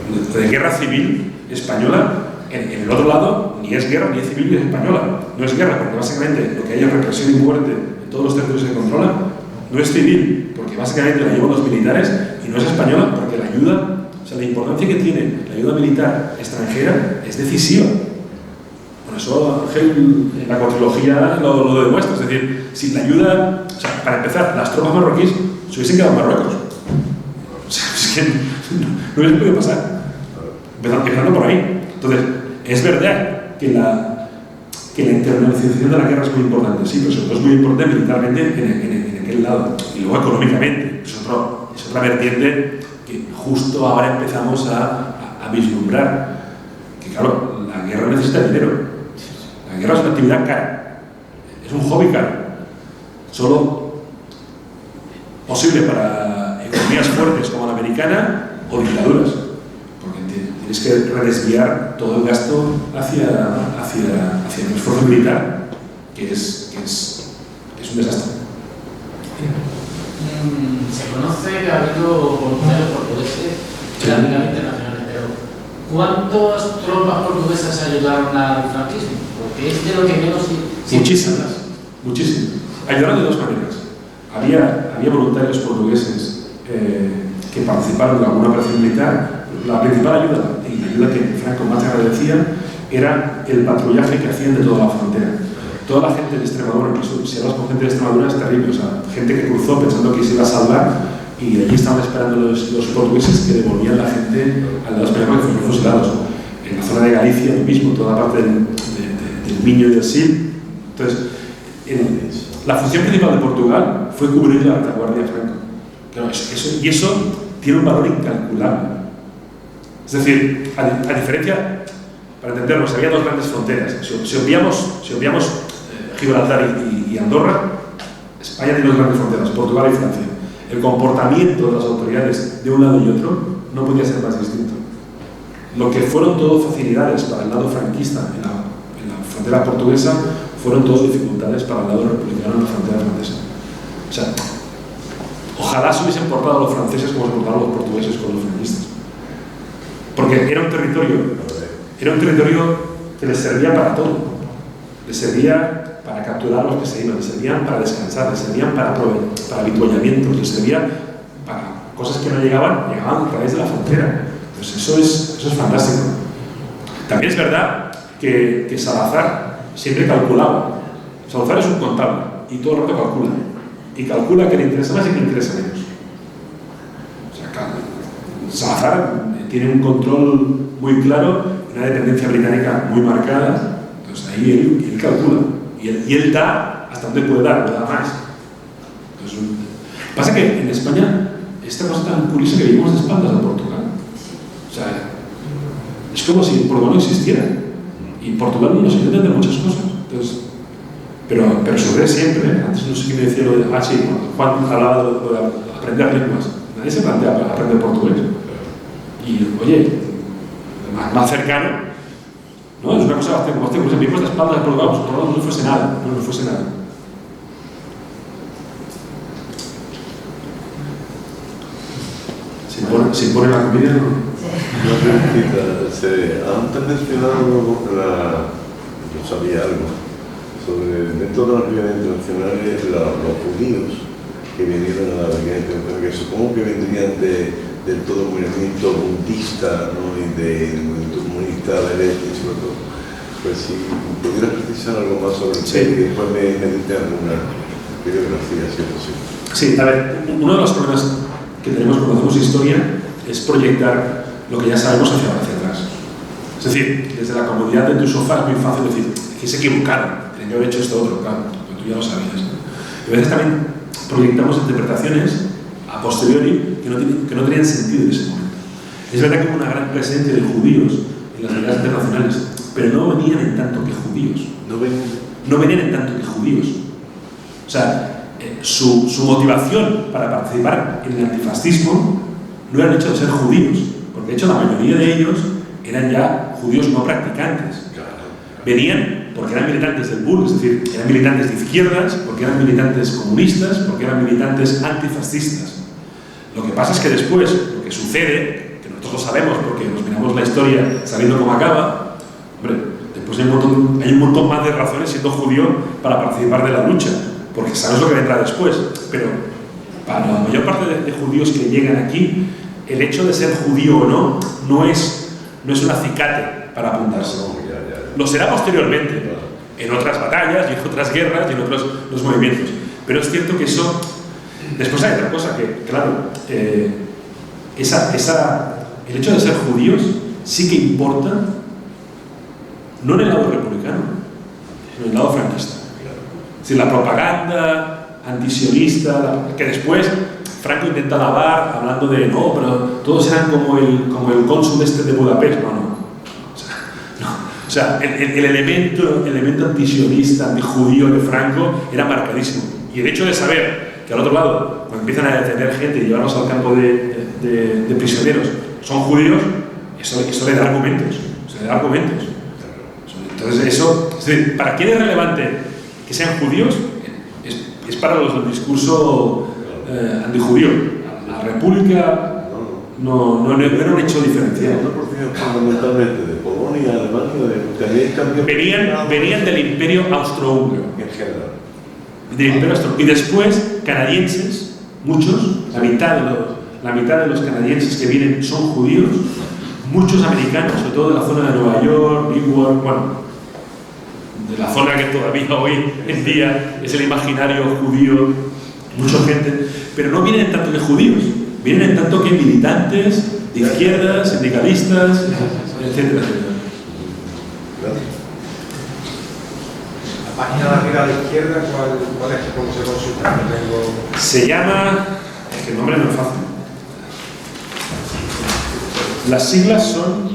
lo de guerra civil española, en el otro lado, ni es guerra ni es civil ni es española. No es guerra, porque básicamente lo que hay es represión y muerte en todos los territorios que controla. No es civil, porque básicamente la llevan los militares, y no es española, porque la ayuda, o sea, la importancia que tiene la ayuda militar extranjera es decisiva. Por eso Ángel en la cuatrilogía lo demuestra. Es decir, si la ayuda, o sea, para empezar, las tropas marroquíes se hubiesen quedado en Marruecos. O sea, es que no hubiese podido pasar. Empezando por ahí. Entonces, es verdad que la internacionalización de la guerra es muy importante, sí, pero sobre todo es muy importante militarmente en aquel lado. Y luego económicamente, es otra vertiente que justo ahora empezamos a vislumbrar. Que claro, la guerra necesita dinero. La guerra es una actividad cara. Es un hobby caro. Solo posible para economías fuertes como la americana o dictaduras. Porque tienes que redesviar todo el gasto hacia el esfuerzo militar, que es un desastre. Se conoce que ha habido voluntarios portugueses en la Liga Internacional, pero ¿cuántas tropas portuguesas ayudaron al franquismo? Porque es de lo que menos... Muchísimas. Ayudaron de dos maneras. Había voluntarios portugueses que participaron en alguna operación militar. La principal ayuda, y la ayuda que Franco más agradecía, era el patrullaje que hacían de toda la frontera. Toda la gente de Extremadura, incluso si hablas con gente de Extremadura, es terrible. O sea, gente que cruzó pensando que se iba a salvar, y allí estaban esperando los portugueses que devolvían la gente al lado español que fueron fusilados. En la zona de Galicia, lo mismo, toda la parte del Miño y del Sil. Entonces, la función principal de Portugal fue cubrir la retaguardia Franco. Claro, eso tiene un valor incalculable. Es decir, a diferencia, para entendernos, había dos grandes fronteras. Si obviamos Gibraltar y Andorra, España tiene dos grandes fronteras, Portugal y Francia. El comportamiento de las autoridades de un lado y otro no podía ser más distinto. Lo que fueron todo facilidades para el lado franquista en la frontera portuguesa, fueron todo dificultades para el lado republicano en la frontera francesa. O sea, ojalá se hubiesen portado los franceses como se portaron los portugueses con los franquistas. Porque era un territorio que les servía para todo. Les servía para capturar a los que se iban, les servían para descansar, les servían para avituallamientos, les servía para cosas que no llegaban a través de la frontera. Pues eso es fantástico. También es verdad que Salazar siempre calculaba. Salazar es un contable y todo el rato calcula. Y calcula que le interesa más y que le interesa menos. O sea, Salazar tiene un control muy claro, una dependencia británica muy marcada. Entonces ahí él calcula. Y él da hasta donde puede dar, no da más. Entonces, pasa que en España, esta cosa tan curiosa que vivimos de espaldas a Portugal. O sea, es como si Portugal no existiera. Y Portugal nos intenta de muchas cosas. Entonces, pero sobre siempre, ¿eh? Antes no sé quién me decía lo de... sí, Juan hablaba de aprender lenguas. Nadie se plantea aprender portugués. Y, oye, más cercano, ¿no? Es una cosa bastante curiosa. Vivimos de espaldas de Portugal, pues Portugal no fuese nada. No fuese nada. Sí, bueno. se impone la comida, ¿no? Una preguntita, antes mencionado yo sabía algo sobre, dentro de las brigadas internacionales, los judíos que vinieron a la brigada internacional, que supongo que vendrían del todo movimiento budista, ¿no? Y del movimiento comunista de derecha y sobre todo. Pues si pudieras precisar algo más sobre el tema y después me diste alguna bibliografía, si es posible. Sí, a ver, uno de los problemas que tenemos cuando hacemos historia es proyectar lo que ya sabemos hacia atrás. Es decir, desde la comodidad de tu sofá es muy fácil decir que se equivocaron, tenían que haber hecho esto otro, claro, pero tú ya lo sabías, ¿no? Y a veces también proyectamos interpretaciones a posteriori que no tenían sentido en ese momento. Es verdad que hubo una gran presencia de judíos en las brigadas internacionales, pero no venían en tanto que judíos. No venían en tanto que judíos. O sea, su motivación para participar en el antifascismo no era el hecho de ser judíos, porque de hecho la mayoría de ellos eran ya judíos no practicantes. Venían porque eran militantes del BUR, es decir, eran militantes de izquierdas, porque eran militantes comunistas, porque eran militantes antifascistas. Lo que pasa es que después, lo que sucede, que nosotros lo sabemos porque nos miramos la historia sabiendo cómo acaba, hombre, después hay un montón más de razones siendo judío para participar de la lucha, porque sabes lo que vendrá después, pero para la mayor parte de judíos que llegan aquí, el hecho de ser judío o no, no es un acicate para apuntarse. Lo será posteriormente, en otras batallas y en otras guerras y en otros los movimientos. Pero es cierto que eso... Después hay otra cosa que, claro, el hecho de ser judíos sí que importa, no en el lado republicano, sino en el lado franquista. Es decir, la propaganda antisionista, que después Franco intenta lavar hablando de no, pero todos eran como el cónsul de Budapest. O sea, el elemento antisionista, antijudío de Franco era marcadísimo. Y el hecho de saber que al otro lado, cuando empiezan a detener gente y llevarlos al campo de prisioneros, son judíos, eso le da argumentos. Entonces eso, es decir, ¿para quién es relevante que sean judíos? Es para los del discurso antijudío. La República no era un hecho diferencial. Fundamentalmente de Polonia, Alemania, venían del Imperio Austrohúngaro. En general. Y después, canadienses, muchos, la mitad de los canadienses que vienen son judíos, muchos americanos, sobre todo de la zona de Nueva York, Newark, bueno, de la zona que todavía hoy en día es el imaginario judío, mucha gente, pero no vienen en tanto que judíos, vienen en tanto que militantes de izquierdas, sindicalistas, etcétera. La página de arriba a la izquierda, ¿cuál es? ¿Cómo se consulta? Se llama, es que el nombre no es fácil. Las siglas son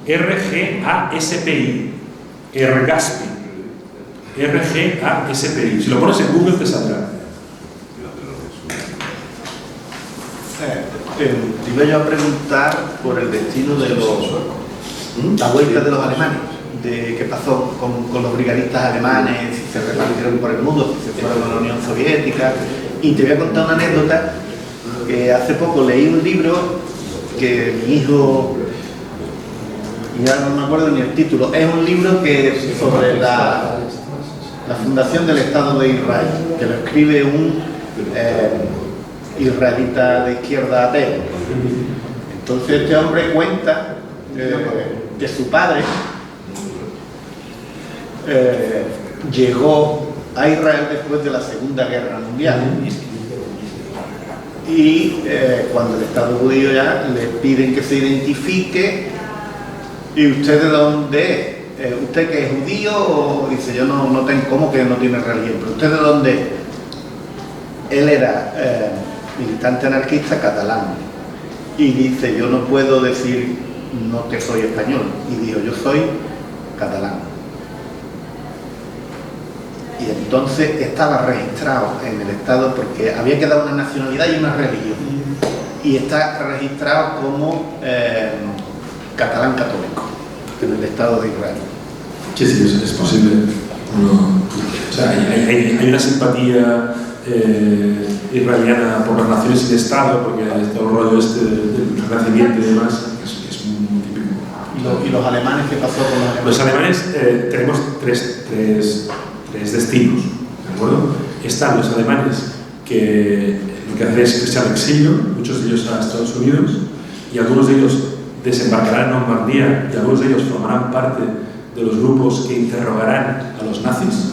RGASPI, RGASPI. Si lo pones en Google te saldrá. Te iba yo a preguntar por el destino de la vuelta de los alemanes, de qué pasó con los brigadistas alemanes, si se repartieron por el mundo, si se fueron a la Unión Soviética. Y te voy a contar una anécdota, que hace poco leí un libro que mi hijo, ya no me acuerdo ni el título, es un libro que sobre la fundación del Estado de Israel, que lo escribe un israelita de izquierda ateo. Entonces este hombre cuenta que su padre llegó a Israel después de la Segunda Guerra Mundial y cuando el Estado judío ya le piden que se identifique. ¿Y usted de dónde es? ¿Usted que es judío? O dice, yo no tengo, ¿cómo que no tiene religión? ¿Pero usted de dónde es? Él era militante anarquista catalán y dice, yo no puedo decir no que soy español, y dijo, yo soy catalán. Y entonces estaba registrado en el Estado, porque había que dar una nacionalidad y una religión, y está registrado como catalán católico en el Estado de Israel. Sí, es posible. O sea, hay una simpatía israeliana por las naciones sin Estado, porque todo el rollo este del renacimiento y demás, que es muy típico. ¿Y los alemanes qué pasó con los alemanes? Los alemanes tenemos tres destinos, ¿de acuerdo? Están los alemanes que lo que hacen es irse al exilio, muchos de ellos a Estados Unidos, y algunos de ellos desembarcarán en Normandía y algunos de ellos formarán parte de los grupos que interrogarán a los nazis.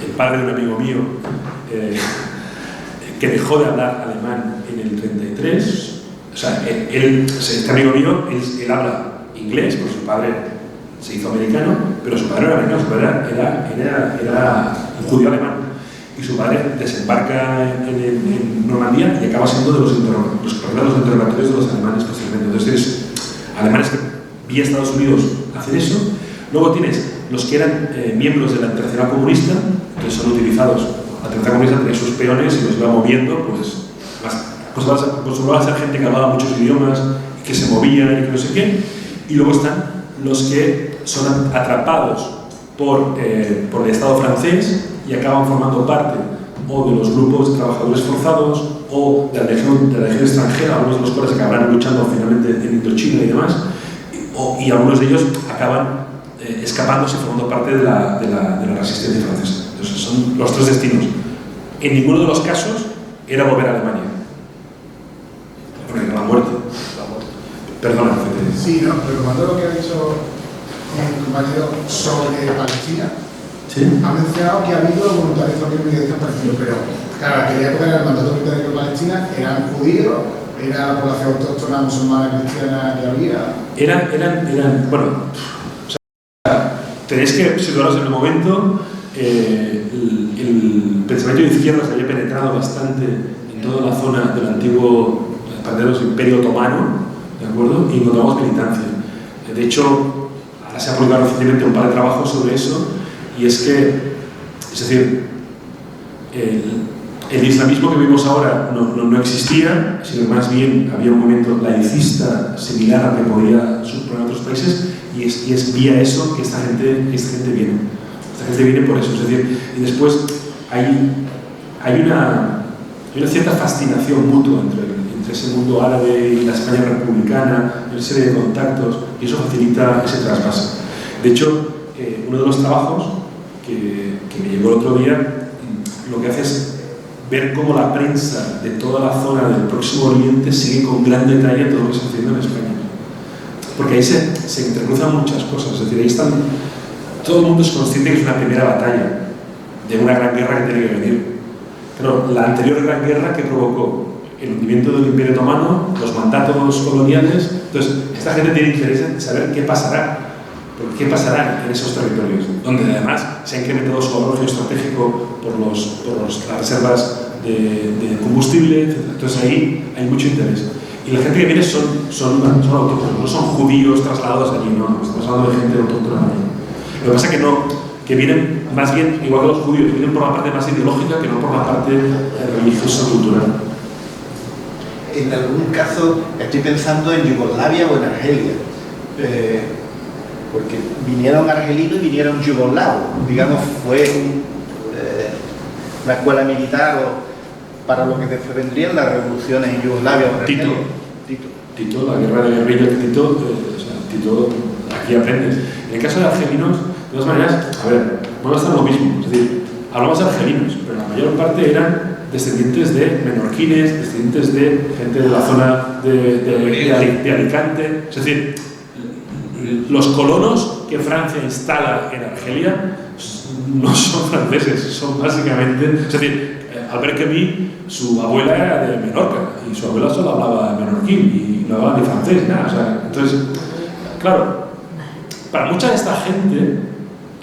El padre de un amigo mío que dejó de hablar alemán en el 33, o sea, este amigo mío, él habla inglés, porque su padre se hizo americano, pero su padre era americano, su padre era un judío alemán. Y su padre desembarca en Normandía y acaba siendo de los interrogatorios de los alemanes posteriormente. Entonces tienes alemanes que vía Estados Unidos hacen eso. Luego tienes los que eran miembros de la Internacional Comunista, que son utilizados. La Internacional Comunista tenía sus peones y los iba moviendo, pues acostumbraban a ser gente que hablaba muchos idiomas, que se movían y que no sé qué. Y luego están los que son atrapados por el Estado francés y acaban formando parte o de los grupos de trabajadores forzados o de la legión extranjera, algunos de los cuales acabarán luchando finalmente en Indochina y demás, y algunos de ellos acaban escapándose y formando parte de la resistencia francesa. Entonces son los tres destinos. En ninguno de los casos era volver a Alemania. Porque la muerte. Perdona, Fede. Sí, no, retomando lo que ha dicho mi compañero sobre Palestina, ¿sí? Ha mencionado que ha habido voluntarios también de dirección palestinos, pero claro, aquella época era el mandato británico de Palestina, eran judíos, era la población autóctona musulmana cristiana que había. Eran bueno, o sea, tenéis que situaros en el momento. El pensamiento de izquierda se había penetrado bastante en toda la zona del antiguo Imperio Otomano, ¿de acuerdo? Y encontramos militancia. De hecho, ahora se ha publicado recientemente un par de trabajos sobre eso, y es decir, el islamismo que vimos ahora no existía, sino más bien había un movimiento laicista similar al que podía suponer en otros países, y es vía eso que esta gente viene. Esta gente viene por eso, es decir, y después hay una cierta fascinación mutua entre ese mundo árabe y la España republicana, una serie de contactos, y eso facilita ese trasvase. De hecho, uno de los trabajos que me llegó el otro día, lo que hace es ver cómo la prensa de toda la zona del Próximo Oriente sigue con gran detalle todo lo que se está haciendo en España. Porque ahí se entrecruzan muchas cosas, es decir, ahí están, todo el mundo es consciente que es una primera batalla de una gran guerra que tiene que venir. Pero la anterior gran guerra que provocó el hundimiento del Imperio Otomano, los mandatos coloniales, entonces esta gente tiene interés en saber qué pasará. ¿Qué pasará en esos territorios? Donde además se ha incrementado su valor geoestratégico por las reservas de combustible, etc. Entonces ahí hay mucho interés. Y la gente que viene son autóctonos, no son judíos trasladados allí, no, estamos hablando de gente autóctona allí. Lo que pasa es que vienen más bien, igual que los judíos, vienen por la parte más ideológica que no por la parte religiosa cultural. En algún caso estoy pensando en Yugoslavia o en Argelia. Porque vinieron argelinos y vinieron yugoslavos, digamos, fue una escuela militar para lo que después vendrían las revoluciones en Yugoslavia o en Argelia. Tito, la guerra de guerrilla de Tito, aquí aprendes. En el caso de argelinos, de todas maneras, a ver, no va a estar lo mismo, es decir, hablamos de argelinos, pero la mayor parte eran descendientes de menorquines, descendientes de gente de la zona de Alicante, es decir, los colonos que Francia instala en Argelia no son franceses, son básicamente, es decir, Albert Camus, su abuela era de Menorca y su abuela solo hablaba menorquín y no hablaba ni francés, nada, o sea, entonces, claro, para mucha de esta gente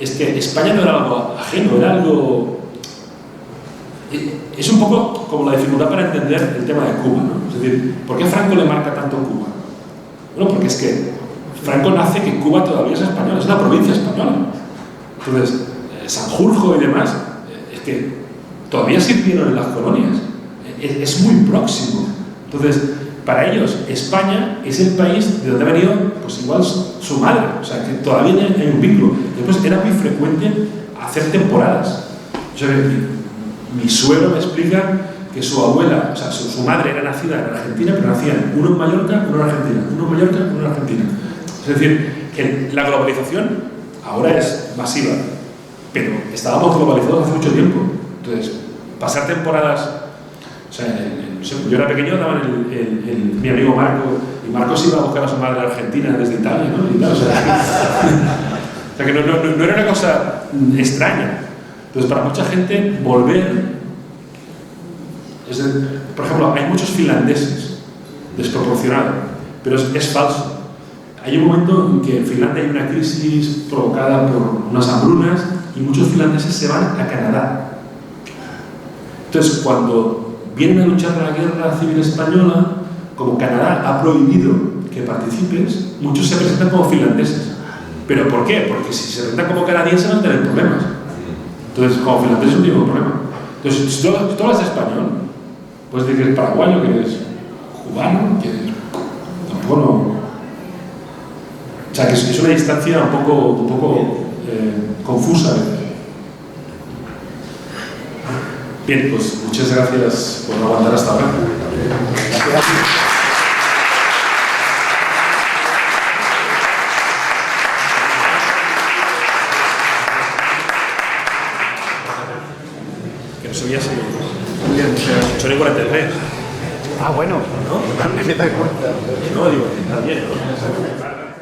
es que España no era algo ajeno, era algo, es un poco como la dificultad para entender el tema de Cuba, ¿no? Es decir, ¿por qué Franco le marca tanto Cuba? Bueno, porque es que Franco nace que Cuba todavía es española, es una provincia española. Entonces, Sanjurjo y demás, es que todavía sirvieron en las colonias. Es muy próximo. Entonces, para ellos, España es el país de donde ha venido, pues igual su madre. O sea, que todavía hay un vínculo. Después, era muy frecuente hacer temporadas. O sea, Mi suegro me explica que su abuela, o sea, su madre era nacida en Argentina, pero nacían uno en Mallorca, uno en Argentina, uno en Mallorca, uno en Argentina. Es decir, la globalización ahora es masiva, pero estábamos globalizados hace mucho tiempo. Entonces, pasar temporadas, o sea, yo era pequeño, daban mi amigo Marco, y Marco se iba a buscar a su madre a Argentina desde Italia, ¿no? Y tal, o sea, que no era una cosa extraña. Entonces, para mucha gente, volver... por ejemplo, hay muchos finlandeses, desproporcionado, pero es falso. Hay un momento en que en Finlandia hay una crisis provocada por unas hambrunas y muchos finlandeses se van a Canadá. Entonces, cuando vienen a luchar la guerra civil española, como Canadá ha prohibido que participes, muchos se presentan como finlandeses. ¿Pero por qué? Porque si se presentan como canadienses van a tener problemas. Entonces, como finlandeses no tienen ningún problema. Entonces, si tú hablas español, puedes decir que eres paraguayo, que eres cubano, que eres... Tampoco no... O sea, que es una distancia un poco confusa a veces. Bien, pues muchas gracias por aguantar hasta ahora. Gracias. Que no sabía si... 8:43. Ah, bueno. ¿No? Me da cuenta. No, digo, está bien, ¿no?